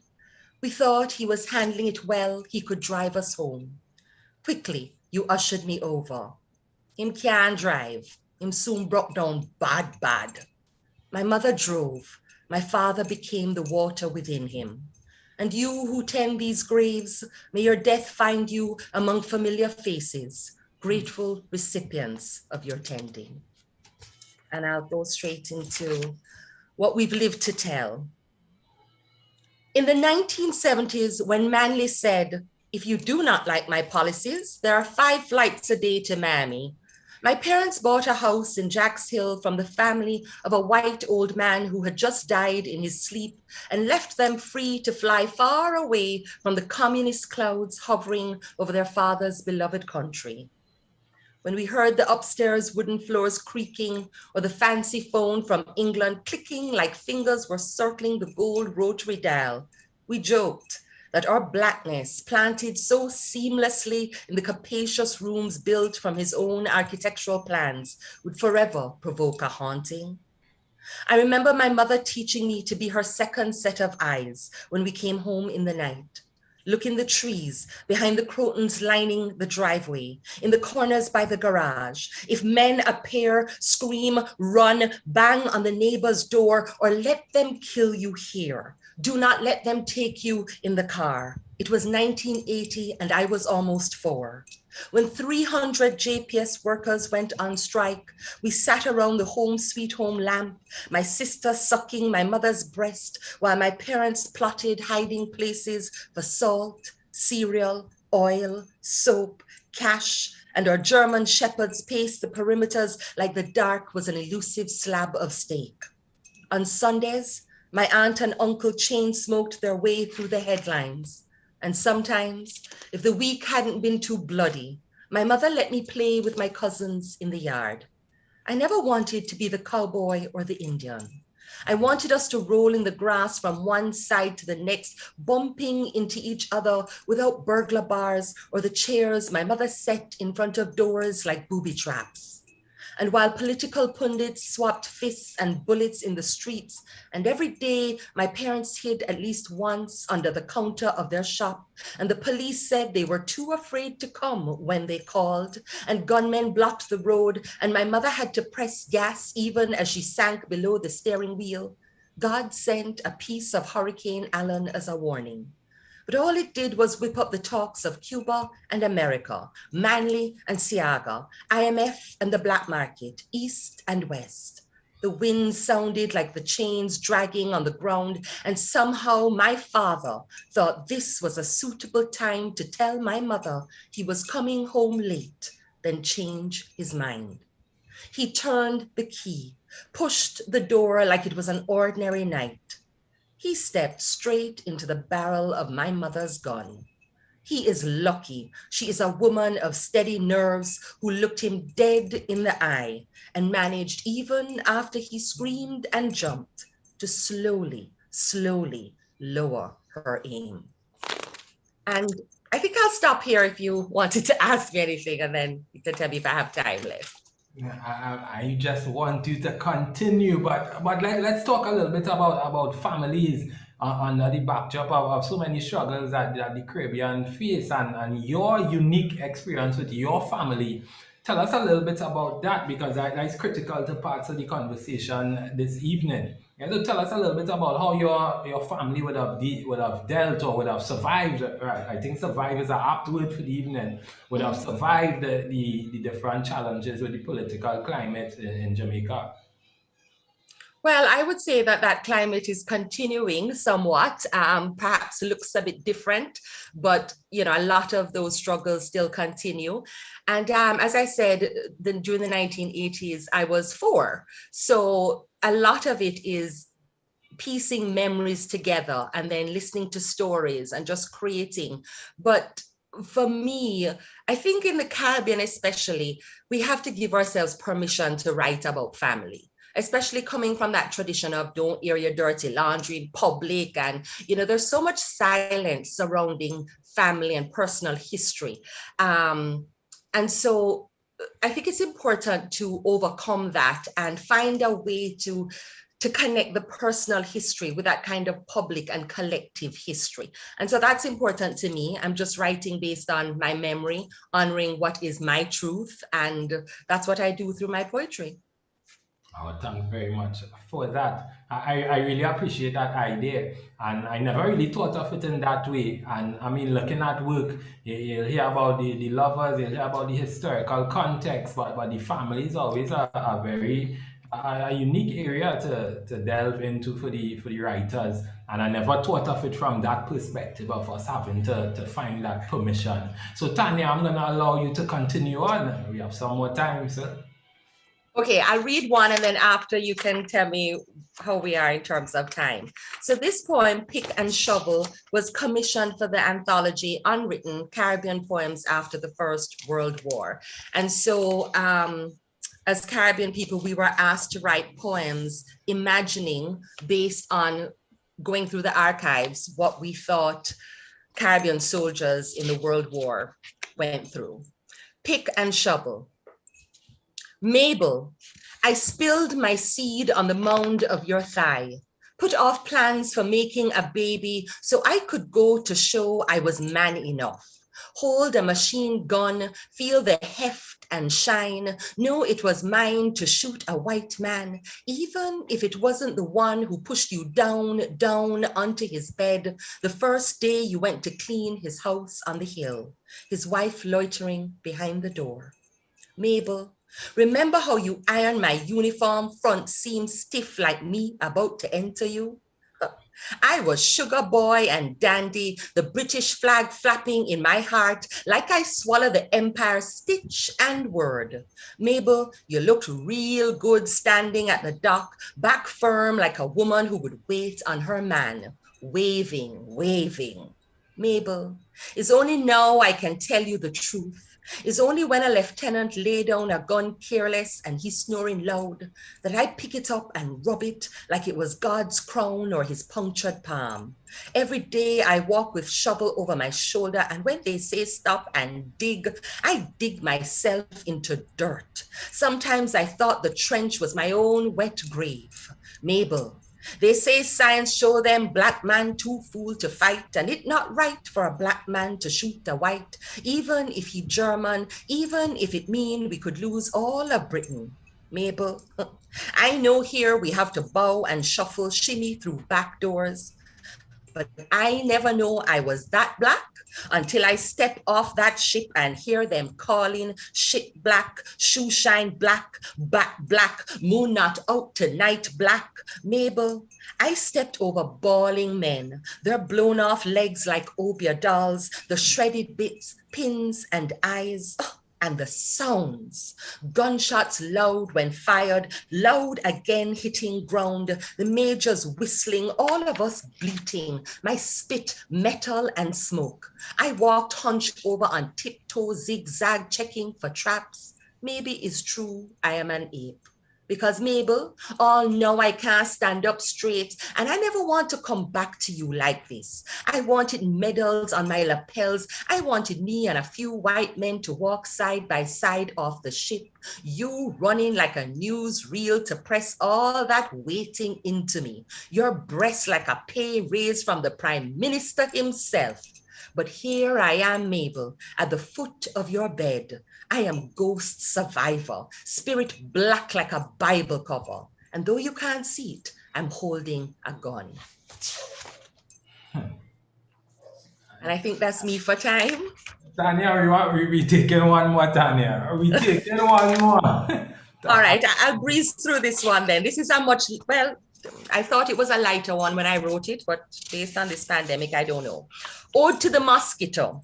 We thought he was handling it well, he could drive us home. Quickly, you ushered me over. Him can't drive. Him soon broke down bad. My mother drove. My father became the water within him. And you who tend these graves, may your death find you among familiar faces, grateful recipients of your tending. And I'll go straight into what we've lived to tell. In the 1970s, when Manley said, if you do not like my policies, there are 5 flights a day to Miami. My parents bought a house in Jacks Hill from the family of a white old man who had just died in his sleep and left them free to fly far away from the communist clouds hovering over their father's beloved country. When we heard the upstairs wooden floors creaking or the fancy phone from England clicking like fingers were circling the gold rotary dial, we joked that our blackness, planted so seamlessly in the capacious rooms built from his own architectural plans, would forever provoke a haunting. I remember my mother teaching me to be her second set of eyes when we came home in the night. Look in the trees, behind the crotons lining the driveway, in the corners by the garage. If men appear, scream, run, bang on the neighbor's door, or let them kill you here. Do not let them take you in the car. It was 1980 and I was almost 4. When 300 JPS workers went on strike, we sat around the home sweet home lamp, my sister sucking my mother's breast while my parents plotted hiding places for salt, cereal, oil, soap, cash, and our German shepherds paced the perimeters like the dark was an elusive slab of steak. On Sundays, my aunt and uncle chain smoked their way through the headlines. And sometimes, if the week hadn't been too bloody, my mother let me play with my cousins in the yard. I never wanted to be the cowboy or the Indian. I wanted us to roll in the grass from one side to the next, bumping into each other without burglar bars or the chairs my mother set in front of doors like booby traps. And while political pundits swapped fists and bullets in the streets, and every day my parents hid at least once under the counter of their shop, and the police said they were too afraid to come when they called, and gunmen blocked the road, and my mother had to press gas even as she sank below the steering wheel, God sent a piece of Hurricane Allen as a warning. But all it did was whip up the talks of Cuba and America, Manley and Seaga, IMF and the black market, East and West. The wind sounded like the chains dragging on the ground, and somehow my father thought this was a suitable time to tell my mother he was coming home late, then change his mind. He turned the key, pushed the door like it was an ordinary night. He stepped straight into the barrel of my mother's gun. He is lucky. She is a woman of steady nerves who looked him dead in the eye and managed, even after he screamed and jumped, to slowly lower her aim. And I think I'll stop here if you wanted to ask me anything, and then you can tell me if I have time left. I just want you to continue, but let's talk a little bit about families under the backdrop of so many struggles that the Caribbean face, and your unique experience with your family. Tell us a little bit about that, because that is critical to parts of the conversation this evening. So tell us a little bit about how your family would have dealt or would have survived. Right? I think survive is an apt word for the evening. Would have survived the different challenges with the political climate in Jamaica. Well, I would say that climate is continuing somewhat, perhaps looks a bit different, but a lot of those struggles still continue. And as I said, during the 1980s, I was 4. So a lot of it is piecing memories together and then listening to stories and just creating. But for me, I think in the Caribbean especially, we have to give ourselves permission to write about family, especially coming from that tradition of don't air your dirty laundry in public. And, there's so much silence surrounding family and personal history. And so I think it's important to overcome that and find a way to connect the personal history with that kind of public and collective history. And so that's important to me. I'm just writing based on my memory, honoring what is my truth. And that's what I do through my poetry. Oh, thanks very much for that. I really appreciate that idea. And I never really thought of it in that way. And I mean, looking at work, you'll hear about the lovers, you'll hear about the historical context, but the family is always a very a unique area to delve into for the writers. And I never thought of it from that perspective of us having to find that permission. So Tanya, I'm gonna allow you to continue on. We have some more time, sir. Okay, I'll read one and then after you can tell me how we are in terms of time. So this poem, Pick and Shovel, was commissioned for the anthology Unwritten Caribbean Poems After the First World War. And so as Caribbean people, we were asked to write poems imagining based on going through the archives what we thought Caribbean soldiers in the World War went through. Pick and shovel. Mabel, I spilled my seed on the mound of your thigh, put off plans for making a baby so I could go to show I was man enough, hold a machine gun, feel the heft and shine, know it was mine to shoot a white man, even if it wasn't the one who pushed you down onto his bed the first day you went to clean his house on the hill, his wife loitering behind the door. Mabel, remember how you ironed my uniform front seam stiff like me about to enter you? I was sugar boy and dandy, the British flag flapping in my heart like I swallowed the empire stitch and word. Mabel, you looked real good standing at the dock, back firm like a woman who would wait on her man, waving. Mabel, it's only now I can tell you the truth. It's only when a lieutenant lay down a gun careless and he's snoring loud that I pick it up and rub it like it was God's crown or his punctured palm. Every day I walk with shovel over my shoulder, and when they say stop and dig, I dig myself into dirt. Sometimes I thought the trench was my own wet grave. Mabel, they say science show them black man too fool to fight, and it not right for a black man to shoot a white, even if he German, even if it mean we could lose all of Britain. Mabel, I know here we have to bow and shuffle, shimmy through back doors, but I never know I was that black until I step off that ship and hear them calling shit black, shoe shine black, back black, moon not out tonight black. Mabel, I stepped over bawling men, their blown off legs like Obia dolls, the shredded bits, pins and eyes. And the sounds, gunshots loud when fired, loud again hitting ground, the majors whistling, all of us bleating, my spit, metal and smoke. I walked hunched over on tiptoe, zigzag, checking for traps. Maybe it's true I am an ape. Because Mabel, oh no, I can't stand up straight, and I never want to come back to you like this. I wanted medals on my lapels. I wanted me and a few white men to walk side by side off the ship. You running like a newsreel to press all that waiting into me. Your breast like a pay raise from the Prime Minister himself. But here I am, Mabel, at the foot of your bed. I am ghost survivor, spirit black like a Bible cover. And though you can't see it, I'm holding a gun. And I think that's me for time. Tanya, we taking one more, Tanya. We taking one more. All right, I'll breeze through this one then. This is I thought it was a lighter one when I wrote it, but based on this pandemic, I don't know. Ode to the Mosquito.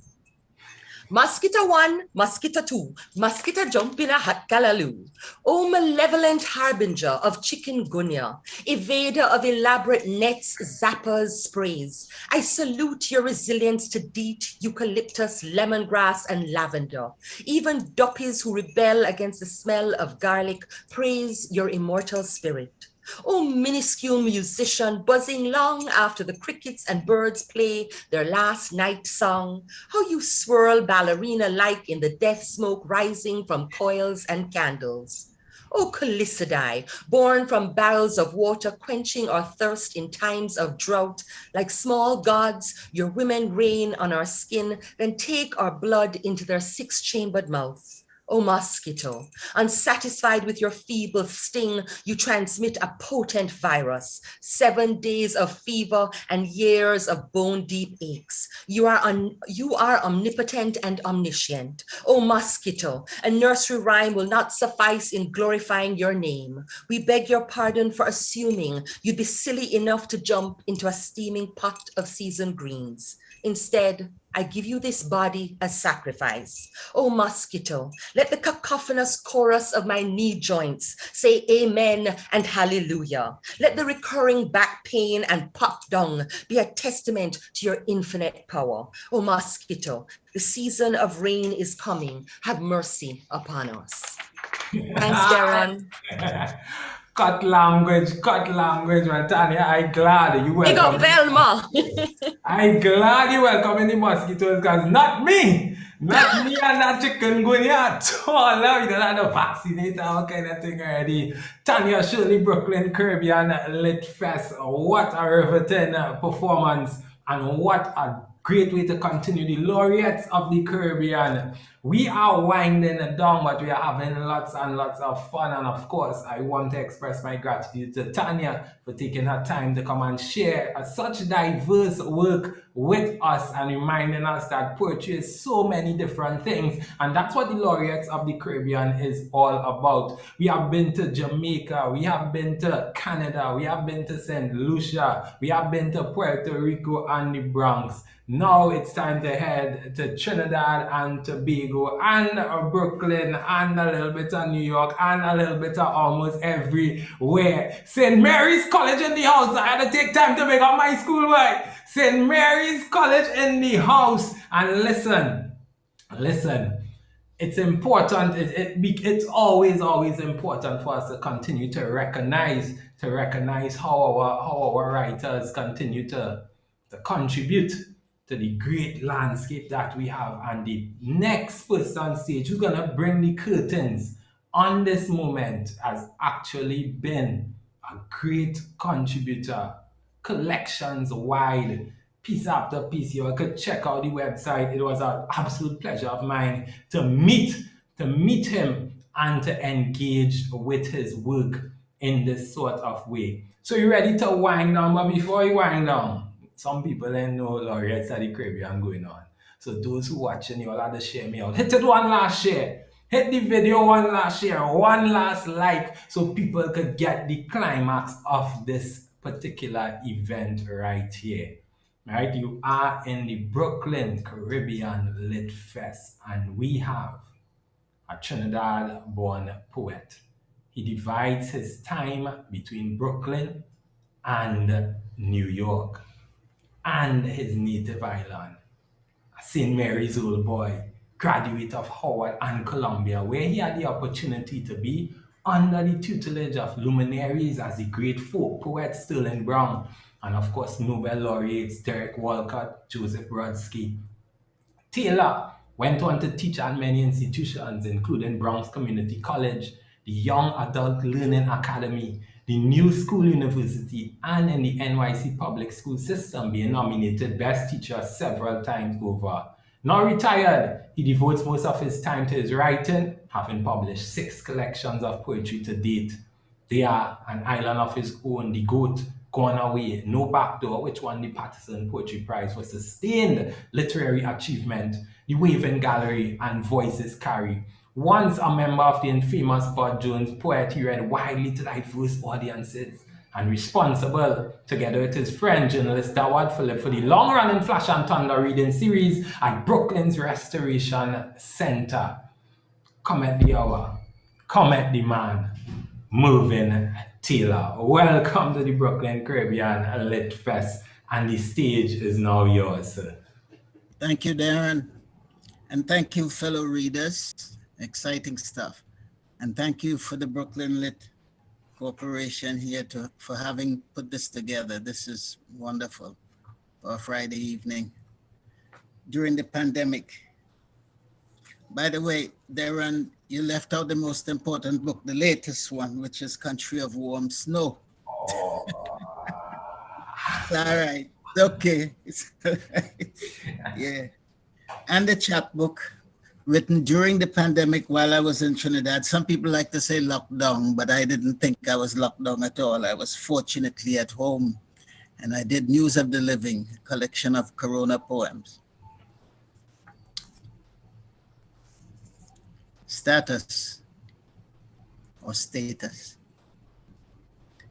Mosquito 1, Mosquito 2, Mosquito jump in a hot galaloo. O malevolent harbinger of chikungunya, evader of elaborate nets, zappers, sprays, I salute your resilience to DEET, eucalyptus, lemongrass, and lavender. Even duppies who rebel against the smell of garlic praise your immortal spirit. O minuscule musician buzzing long after the crickets and birds play their last night song, how you swirl ballerina-like in the death smoke rising from coils and candles. O Callicidai, born from barrels of water, quenching our thirst in times of drought, like small gods, your women reign on our skin, then take our blood into their six-chambered mouths. O mosquito, unsatisfied with your feeble sting, you transmit a potent virus, 7 days of fever and years of bone-deep aches. You are omnipotent and omniscient. O mosquito, a nursery rhyme will not suffice in glorifying your name. We beg your pardon for assuming you'd be silly enough to jump into a steaming pot of seasoned greens. Instead, I give you this body as sacrifice. O mosquito, let the cacophonous chorus of my knee joints say amen and hallelujah. Let the recurring back pain and pop dung be a testament to your infinite power. O mosquito, the season of rain is coming. Have mercy upon us. Thanks, Darren. Cut language, man. Tanya, I glad you Big up welcome. Velma. I glad you welcome the mosquitoes, because not me and that chikungunya at all. We don't have the vaccinator, all kind of thing already. Tanya Shirley, Brooklyn Caribbean Lit Fest. What a riveting performance, and what a great way to continue the Laureates of the Caribbean. We are winding down, but we are having lots and lots of fun. And of course, I want to express my gratitude to Tanya for taking her time to come and share such diverse work with us and reminding us that poetry is so many different things. And that's what the Laureates of the Caribbean is all about. We have been to Jamaica, we have been to Canada, we have been to St. Lucia, we have been to Puerto Rico and the Bronx. Now it's time to head to Trinidad and Tobago and Brooklyn and a little bit of New York and a little bit of almost everywhere. St. Mary's College in the house. I had to take time to make up my school work. St. Mary's College in the house. And listen. It's important. It's always important for us to continue to recognize how our writers continue to contribute to the great landscape that we have. And the next person on stage who's gonna bring the curtains on this moment has actually been a great contributor, collections wide, piece after piece. You could check out the website. It was an absolute pleasure of mine to meet him and to engage with his work in this sort of way. So you ready to wind down? But before you wind down, some people didn't know Laureates of the Caribbean going on. So those who watching, you all have to share me out. Hit it one last share. Hit the video one last share, one last like, so people could get the climax of this particular event right here. Right? You are in the Brooklyn Caribbean Lit Fest, and we have a Trinidad-born poet. He divides his time between Brooklyn and New York and his native island. St. Mary's old boy, graduate of Howard and Columbia, where he had the opportunity to be under the tutelage of luminaries as the great folk poet Sterling Brown, and of course Nobel laureates Derek Walcott, Joseph Brodsky. Taylor went on to teach at many institutions, including Bronx Community College, the Young Adult Learning Academy, the New School University, and in the NYC public school system, being nominated Best Teacher several times over. Now retired, he devotes most of his time to his writing, having published 6 collections of poetry to date. They are An Island of His Own, The Goat, Gone Away, No Backdoor, which won the Patterson Poetry Prize for sustained literary achievement, The Waving Gallery, and Voices Carry. Once a member of the infamous Bud Jones Poet, he read widely to diverse audiences and responsible, together with his friend, journalist Dawad Phillip, for the long-running Flash and Thunder reading series at Brooklyn's Restoration Center. Come at the hour, come at the man, Mervyn Taylor. Welcome to the Brooklyn Caribbean Lit Fest, and the stage is now yours, sir. Thank you, Darren. And thank you, fellow readers. Exciting stuff. And thank you for the Brooklyn Lit Corporation here for having put this together. This is wonderful for a Friday evening during the pandemic. By the way, Darren, you left out the most important book, the latest one, which is Country of Warm Snow. Oh. All right. Okay. Yeah. And the chapbook written during the pandemic while I was in Trinidad. Some people like to say lockdown, but I didn't think I was locked down at all. I was fortunately at home, and I did News of the Living, a collection of Corona poems. Status or status.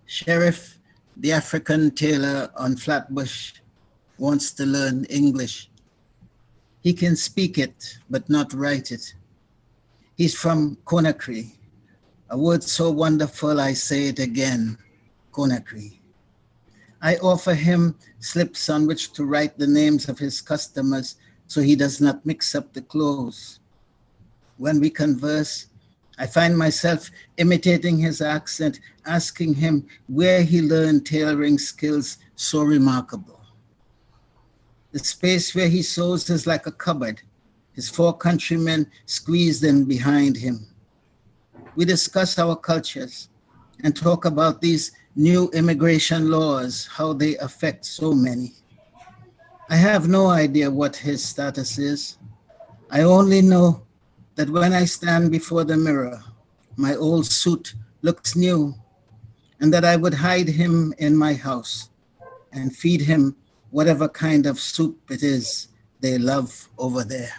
Sheriff, the African tailor on Flatbush, wants to learn English. He can speak it, but not write it. He's from Conakry, a word so wonderful I say it again, Conakry. I offer him slips on which to write the names of his customers so he does not mix up the clothes. When we converse, I find myself imitating his accent, asking him where he learned tailoring skills so remarkable. The space where he sews is like a cupboard, his 4 countrymen squeezed in behind him. We discuss our cultures and talk about these new immigration laws, how they affect so many. I have no idea what his status is. I only know that when I stand before the mirror, my old suit looks new, and that I would hide him in my house and feed him whatever kind of soup it is they love over there.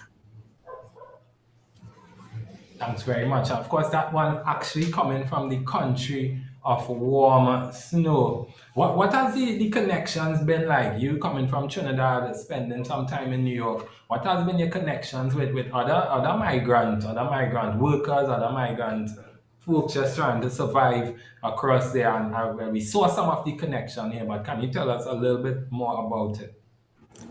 Thanks very much. Of course, that one actually coming from the country of warm snow. What has the connections been like? You coming from Trinidad, spending some time in New York. What has been your connections with other migrant workers, other migrant folks just trying to survive across there? And we saw some of the connection here, but can you tell us a little bit more about it?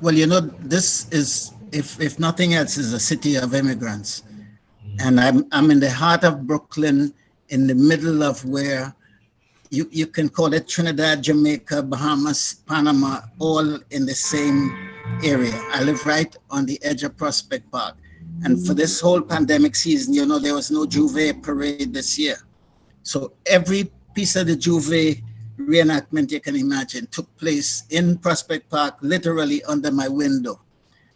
Well, you know, this is, if nothing else, is a city of immigrants. And I'm in the heart of Brooklyn, in the middle of where you can call it Trinidad, Jamaica, Bahamas, Panama, all in the same area. I live right on the edge of Prospect Park. And for this whole pandemic season, you know, there was no Juve parade this year. So every piece of the Juve reenactment you can imagine took place in Prospect Park, literally under my window.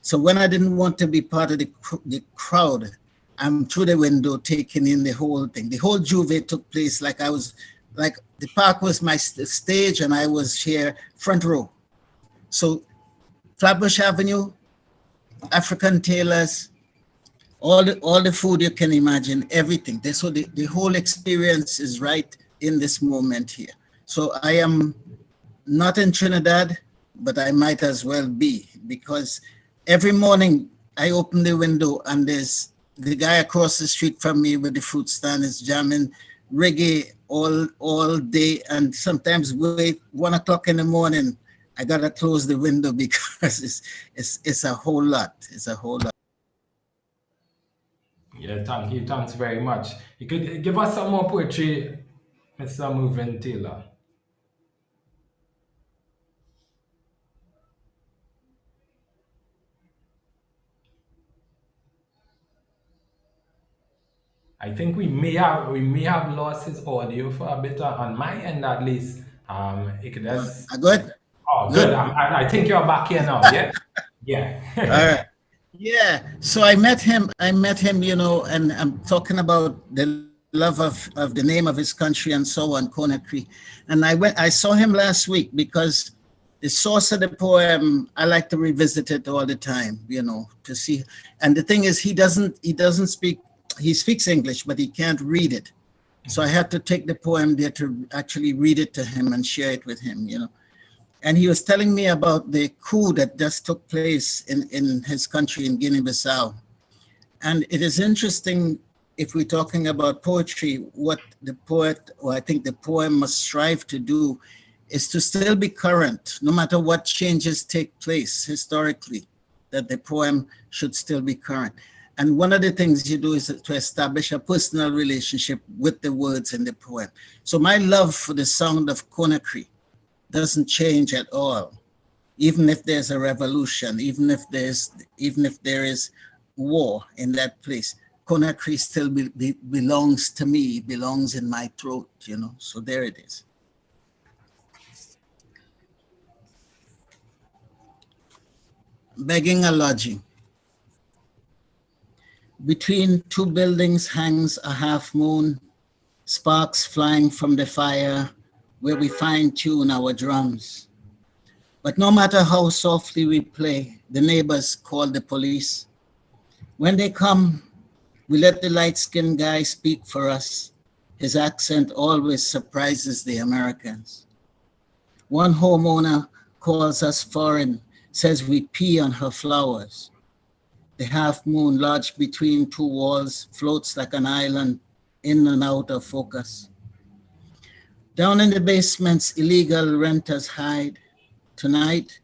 So when I didn't want to be part of the crowd, I'm through the window taking in the whole thing. The whole Juve took place like the park was my stage and I was here front row. So Flatbush Avenue, African tailors, all the food you can imagine, everything. So the whole experience is right in this moment here. So I am not in Trinidad, but I might as well be, because every morning I open the window and there's the guy across the street from me with the fruit stand is jamming reggae all day, and sometimes wait 1 o'clock in the morning. I gotta close the window because it's a whole lot. It's a whole lot. Yeah, thank you. Thanks very much. You could give us some more poetry, Mr. Mervyn Taylor. I think we may have lost his audio for a bit on my end at least. You could just good. Oh, good. I think you're back here now. Yeah, yeah. All right. Yeah. So I met him. You know, and I'm talking about the love of the name of his country and so on, Conakry. And I saw him last week because the source of the poem, I like to revisit it all the time, you know, to see. And the thing is, he doesn't speak. He speaks English, but he can't read it. So I had to take the poem there to actually read it to him and share it with him, you know. And he was telling me about the coup that just took place in his country, in Guinea-Bissau. And it is interesting, if we're talking about poetry, what the poet, or I think the poem must strive to do, is to still be current, no matter what changes take place historically, that the poem should still be current. And one of the things you do is to establish a personal relationship with the words in the poem. So my love for the sound of Conakry doesn't change at all, even if there's a revolution, even if there is war in that place. Conakry still belongs to me, belongs in my throat, you know. So there it is. Begging a lodging. Between two buildings hangs a half moon, sparks flying from the fire where we fine tune our drums. But no matter how softly we play, the neighbors call the police. When they come, we let the light-skinned guy speak for us. His accent always surprises the Americans. One homeowner calls us foreign, says we pee on her flowers. The half moon lodged between two walls floats like an island in and out of focus. Down in the basements, illegal renters hide. Tonight,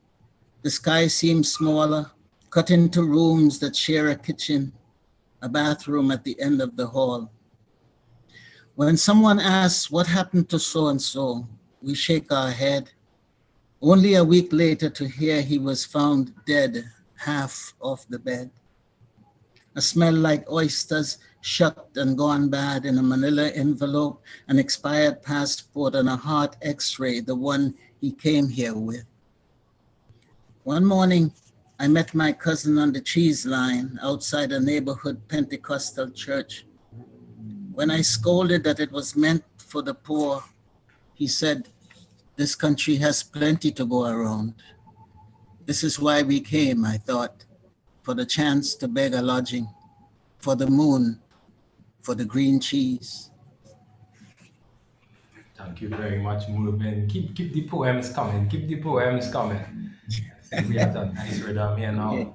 the sky seems smaller, cut into rooms that share a kitchen, a bathroom at the end of the hall. When someone asks what happened to so-and-so, we shake our head. Only a week later to hear he was found dead, half off the bed. A smell like oysters shucked and gone bad in a manila envelope, an expired passport and a heart x-ray, the one he came here with. One morning, I met my cousin on the cheese line outside a neighborhood Pentecostal church. When I scolded that it was meant for the poor, he said, "This country has plenty to go around." This is why we came, I thought, for the chance to beg a lodging, for the moon, for the green cheese. Thank you very much, Movement. Keep the poems coming. Keep the poems coming. We have a nice rhythm here now. I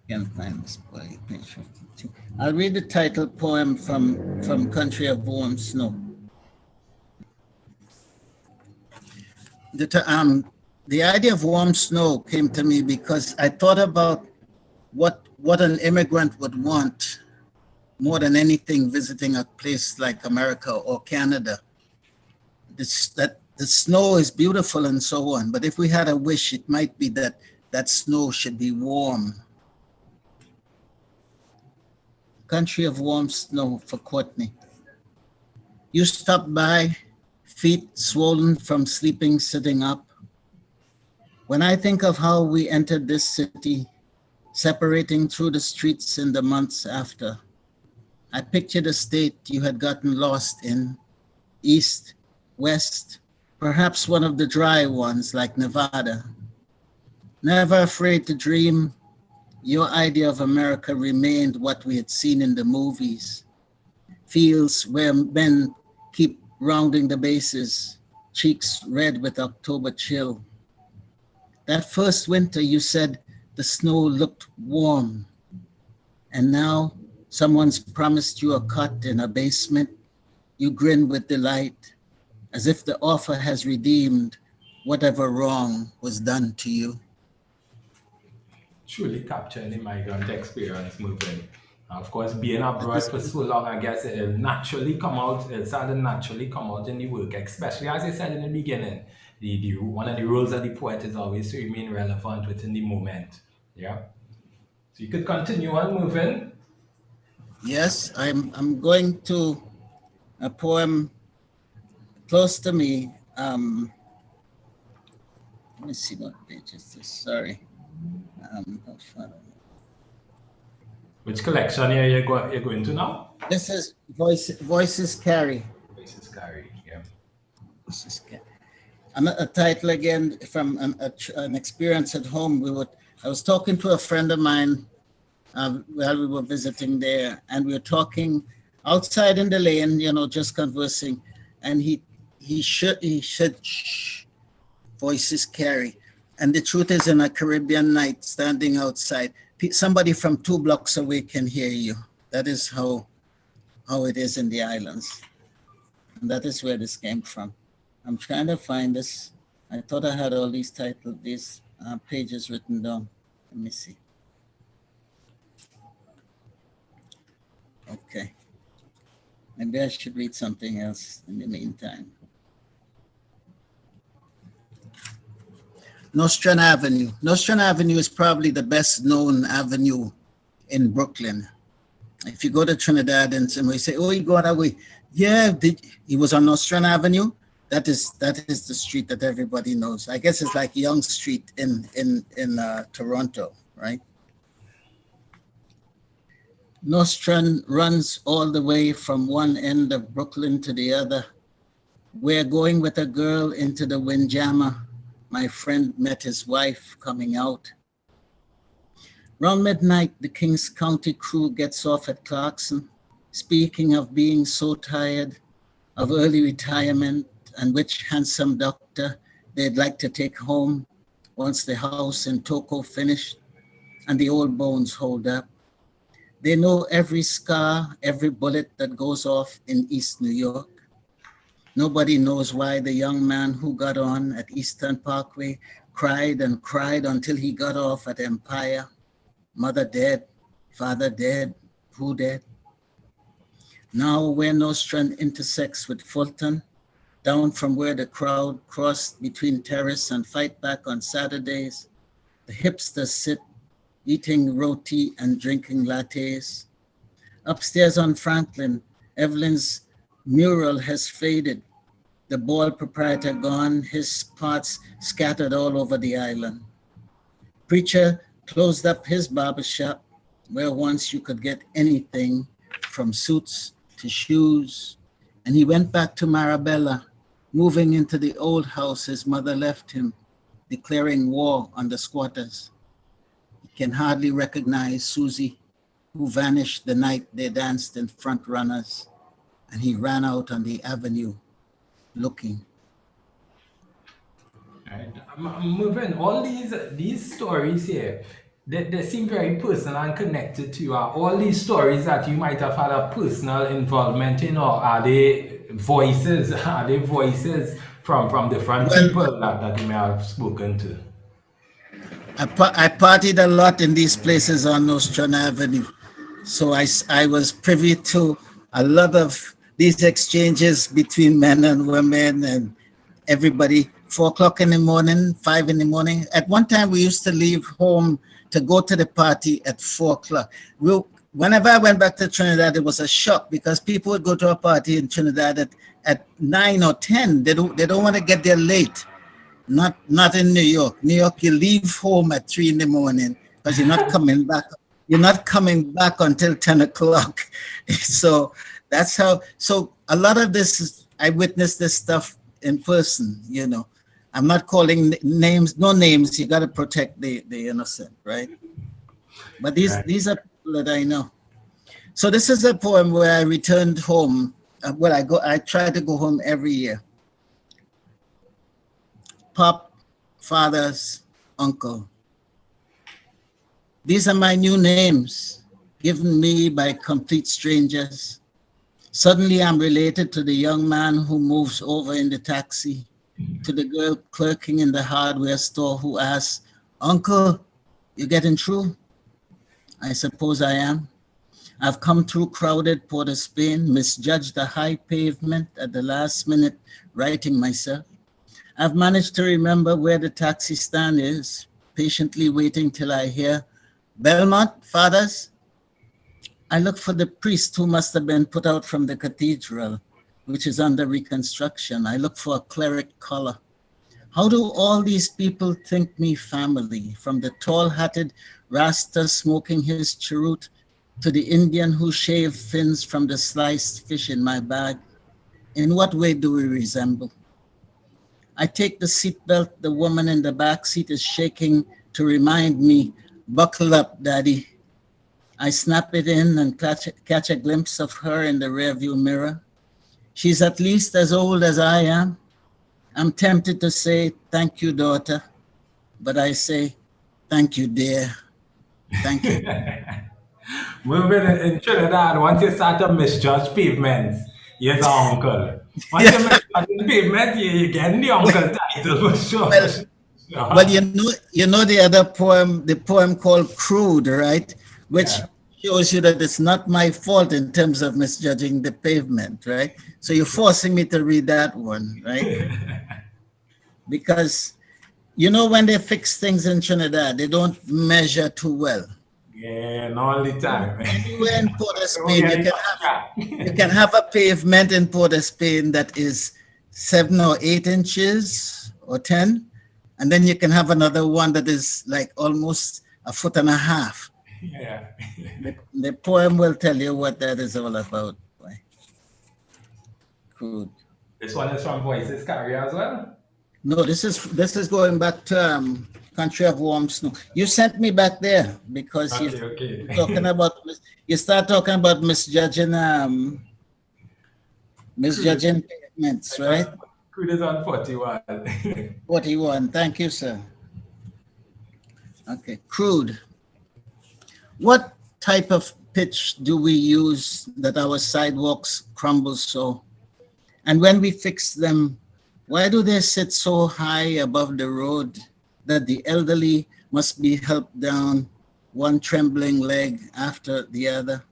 can't find this poem. I'll read the title poem from Country of Warm Snow. The idea of warm snow came to me because I thought about what an immigrant would want more than anything visiting a place like America or Canada. That the snow is beautiful and so on, but if we had a wish, it might be that snow should be warm. Country of warm snow for Courtney. You stopped by, feet swollen from sleeping, sitting up. When I think of how we entered this city, separating through the streets in the months after, I pictured a state you had gotten lost in, east, west, perhaps one of the dry ones like Nevada. Never afraid to dream, your idea of America remained what we had seen in the movies. Fields where men keep rounding the bases, cheeks red with October chill. That first winter you said the snow looked warm, and now someone's promised you a cot in a basement. You grin with delight, as if the offer has redeemed whatever wrong was done to you. Truly capturing the migrant experience, Movement. Of course, being abroad for so long, I guess it'll naturally come out, it'll start to naturally come out in the work, especially as I said in the beginning, one of the roles of the poet is always to remain relevant within the moment. Yeah. So you could continue on, Moving. Yes, I'm going to a poem close to me. Let me see what page is this, sorry. Which collection here you're going to now? This is Voices Carry. Voices Carry, yeah. Voices Carry. A title again from an experience at home. I was talking to a friend of mine while we were visiting there, and we were talking outside in the lane, just conversing, and he said, shh, voices carry. And the truth is, in a Caribbean night, standing outside, somebody from 2 blocks away can hear you. That is how it is in the islands. And that is where this came from. I'm trying to find this. I thought I had all these titles, these pages written down. Let me see. Okay. Maybe I should read something else in the meantime. Nostrand Avenue. Nostrand Avenue is probably the best known avenue in Brooklyn. If you go to Trinidad and somebody say, oh, he got away. Yeah, he was on Nostrand Avenue. That is the street that everybody knows. I guess it's like Yonge Street in Toronto, right? Nostrand runs all the way from one end of Brooklyn to the other. We're going with a girl into the Windjammer. My friend met his wife coming out. Around midnight, the Kings County crew gets off at Clarkson, speaking of being so tired of early retirement and which handsome doctor they'd like to take home once the house in Toko finished and the old bones hold up. They know every scar, every bullet that goes off in East New York. Nobody knows why the young man who got on at Eastern Parkway cried and cried until he got off at Empire. Mother dead, father dead, who dead? Now where Nostrand intersects with Fulton, down from where the crowd crossed between Terrace and Fight Back on Saturdays, the hipsters sit eating roti and drinking lattes. Upstairs on Franklin, Evelyn's mural has faded. The ball proprietor gone, his parts scattered all over the island. Preacher closed up his barber shop, where once you could get anything from suits to shoes. And he went back to Marabella, moving into the old house his mother left him, declaring war on the squatters. He can hardly recognize Susie, who vanished the night they danced in Front Runners, and he ran out on the avenue looking. Right. I'm moving. All these stories here, they seem very personal and connected to you. Are all these stories that you might have had a personal involvement in, or are they voices? Are they voices from different people that you may have spoken to? I partied a lot in these places on Nostrand Avenue. So I was privy to a lot of these exchanges between men and women and everybody. 4 o'clock in the morning, 5 in the morning. At one time, we used to leave home to go to the party at 4 o'clock. Whenever I went back to Trinidad, it was a shock because people would go to a party in Trinidad at 9 or 10. They don't want to get there late. Not in New York. New York, you leave home at 3 in the morning because you're not coming back. You're not coming back until 10 o'clock. So that's how. So a lot of this, I witnessed this stuff in person. I'm not calling names. No names. You got to protect the innocent, right? But these are people that I know. So this is a poem where I returned home. I try to go home every year. Pop, father's uncle. These are my new names, given me by complete strangers. Suddenly I'm related to the young man who moves over in the taxi, to the girl clerking in the hardware store who asks, Uncle, you getting through? I suppose I am. I've come through crowded Port of Spain, misjudged the high pavement at the last minute, writing myself. I've managed to remember where the taxi stand is, patiently waiting till I hear, Belmont, fathers? I look for the priest who must have been put out from the cathedral, which is under reconstruction. I look for a cleric collar. How do all these people think me family, from the tall-hatted Rasta smoking his cheroot to the Indian who shaved fins from the sliced fish in my bag? In what way do we resemble? I take the seatbelt, the woman in the back seat is shaking to remind me, buckle up, daddy. I snap it in and catch a glimpse of her in the rearview mirror. She's at least as old as I am. I'm tempted to say, thank you, daughter. But I say, thank you, dear. Thank you. Moving in Trinidad, once you start to misjudge pavements, you're the uncle. Once you misjudge pavement, you're getting the uncle title for sure. Well, you know the other poem, the poem called Crude, right? Which shows you that it's not my fault in terms of misjudging the pavement, right? So you're forcing me to read that one, right? Because, you know, when they fix things in Trinidad, they don't measure too well. Yeah, not all the time. Anywhere in Port of Spain, you can have a pavement in Port of Spain that is 7 or 8 inches or 10. And then you can have another one that is like almost 1.5 feet. Yeah. The poem will tell you what that is all about. Crude. This one is from Voices Carrier as well? No, this is going back to Country of Warm Snow. You sent me back there because okay. Talking about you start talking about misjudging pavements, right? Crude is on 41. 41. Thank you, sir. Okay, crude. What type of pitch do we use that our sidewalks crumble so? And when we fix them, why do they sit so high above the road that the elderly must be helped down one trembling leg after the other?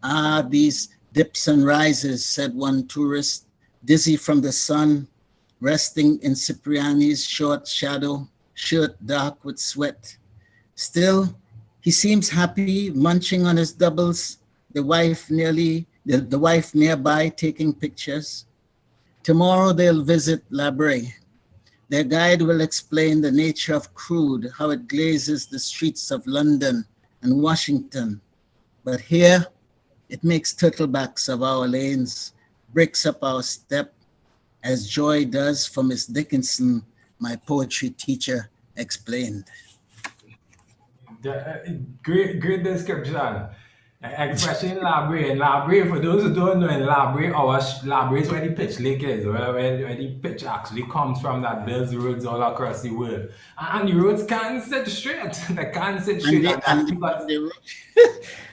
Ah, these dips and rises, said one tourist, dizzy from the sun, resting in Cipriani's short shadow, shirt dark with sweat. Still, he seems happy, munching on his doubles, the wife nearby taking pictures. Tomorrow they'll visit La Brea. Their guide will explain the nature of crude, how it glazes the streets of London and Washington. But here, it makes turtlebacks of our lanes, breaks up our step, as Joy does for Miss Dickinson, my poetry teacher, explained. Great description. Especially in La Brea. In La Brea, for those who don't know, in La Brea, La Brea is where the pitch lake is, where the pitch actually comes from that builds roads all across the world. And the roads can't sit straight. They can't sit straight.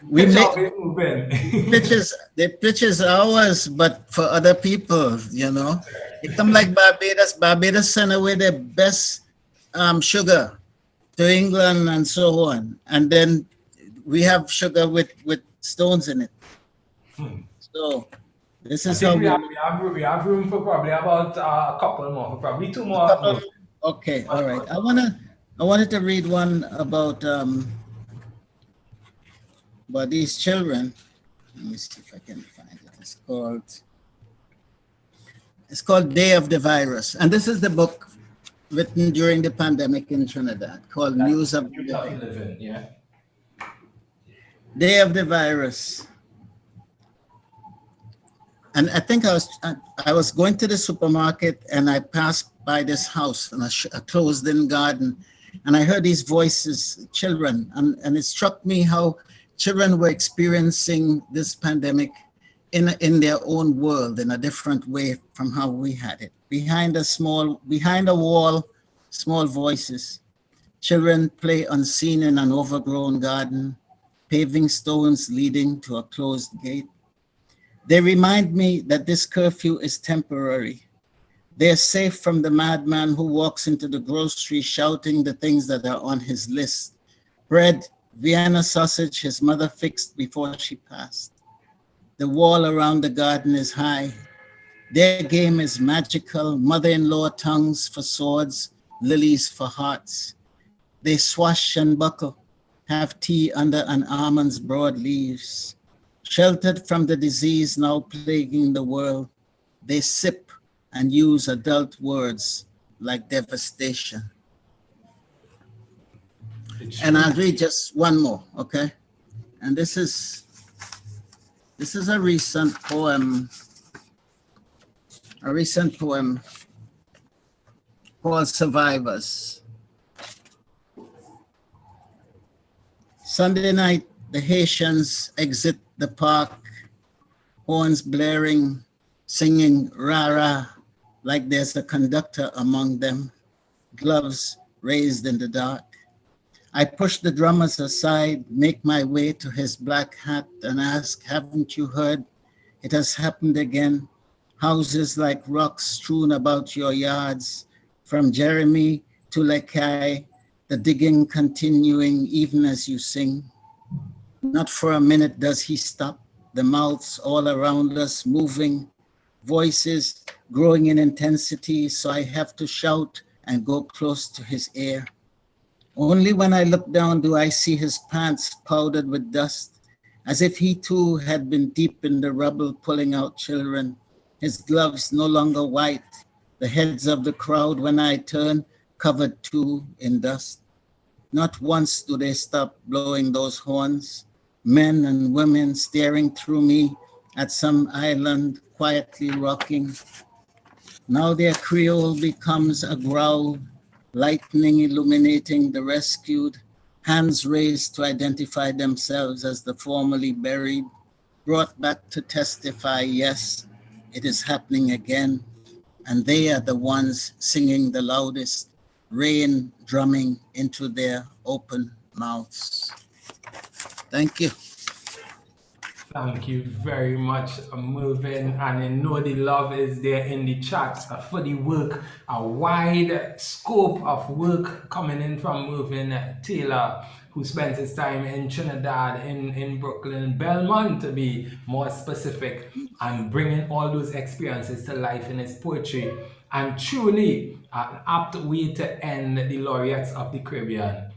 We make the pitch is ours, but for other people, you know. It come like Barbados. Barbados send away their best sugar to England and so on. And then we have sugar with stones in it. So this is how we have room for probably about a couple more, probably 2 more. Okay, all right. I wanted to read one about these children. Let me see if I can find it. It's called Day of the Virus, and this is the book written during the pandemic in Trinidad called News of the Living. Yeah. Day of the Virus. And I think I was going to the supermarket and I passed by this house in a closed-in garden, and I heard these voices, children, and it struck me how children were experiencing this pandemic in their own world in a different way from how we had it. Behind a wall, small voices. Children play unseen in an overgrown garden, paving stones leading to a closed gate. They remind me that this curfew is temporary. They're safe from the madman who walks into the grocery shouting the things that are on his list. Bread, Vienna sausage his mother fixed before she passed. The wall around the garden is high. Their game is magical, mother-in-law tongues for swords, lilies for hearts. They swash and buckle, have tea under an almond's broad leaves. Sheltered from the disease now plaguing the world, they sip and use adult words like devastation. And I'll read just one more, okay? And this is a recent poem called Survivors. Sunday night, The Haitians exit the park, horns blaring, singing rah-rah, like there's a conductor among them, gloves raised in the dark. I push the drummers aside, make my way to his black hat and ask, haven't you heard? It has happened again. Houses like rocks strewn about your yards, from Jeremy to Lekai, the digging continuing even as you sing. Not for a minute does he stop, the mouths all around us moving, voices growing in intensity, so I have to shout and go close to his ear. Only when I look down do I see his pants powdered with dust, as if he too had been deep in the rubble pulling out children, his gloves no longer white, the heads of the crowd when I turn covered too in dust. Not once do they stop blowing those horns, men and women staring through me at some island quietly rocking. Now their Creole becomes a growl, lightning illuminating the rescued, hands raised to identify themselves as the formerly buried, brought back to testify, yes, it is happening again. And they are the ones singing the loudest, rain drumming into their open mouths. Thank you. Thank you very much, Moving. And I know the love is there in the chat for the work, a wide scope of work coming in from Moving Taylor, who spends his time in Trinidad, in Brooklyn, Belmont to be more specific, and bringing all those experiences to life in his poetry. And truly an apt way to end the Laureates of the Caribbean.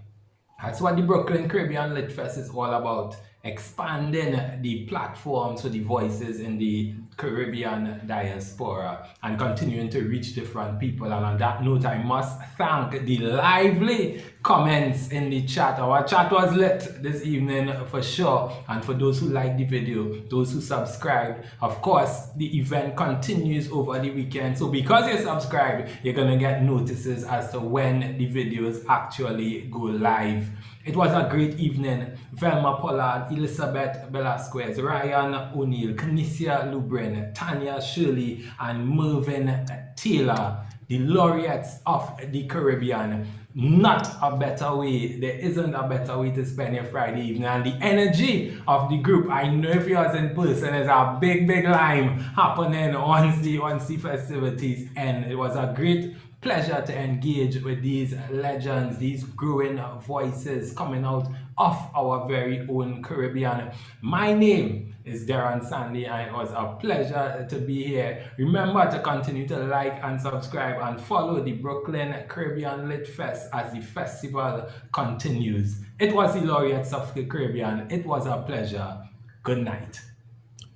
That's what the Brooklyn Caribbean Lit Fest is all about. Expanding the platforms for the voices in the Caribbean diaspora and continuing to reach different people. And on that note, I must thank the lively comments in the chat. Our chat was lit this evening for sure. And for those who like the video, those who subscribe, of course, the event continues over the weekend. So because you're subscribed, you're going to get notices as to when the videos actually go live. It was a great evening. Velma Pollard, Elizabeth Velasquez, Ryan O'Neill, Knissia Lubrin, Tanya Shirley, and Mervyn Taylor, the Laureates of the Caribbean. Not a better way. There isn't a better way to spend your Friday evening. And the energy of the group, I know if you was in person, there's a big line happening once the festivities end. It was a great pleasure to engage with these legends, these growing voices coming out of our very own Caribbean. My name is Darren Sandy and it was a pleasure to be here. Remember to continue to like and subscribe and follow the Brooklyn Caribbean Lit Fest as the festival continues. It was the Laureates of the Caribbean. It was a pleasure. Good night.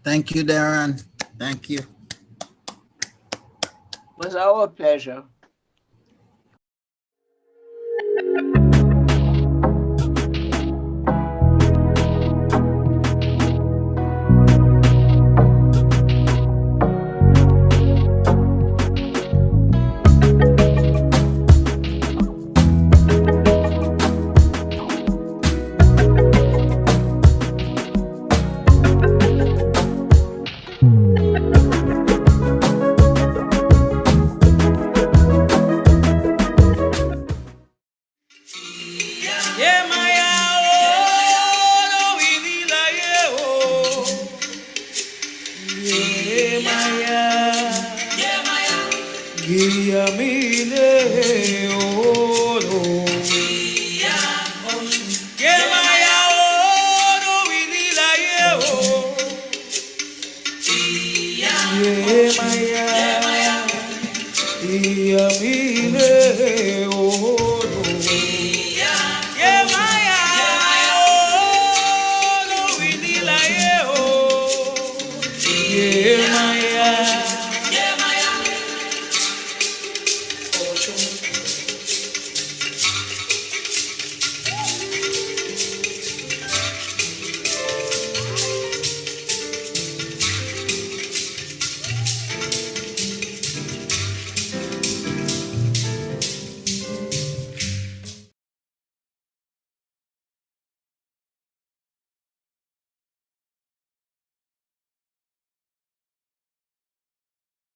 Thank you, Darren. Thank you. It was our pleasure. Yeah,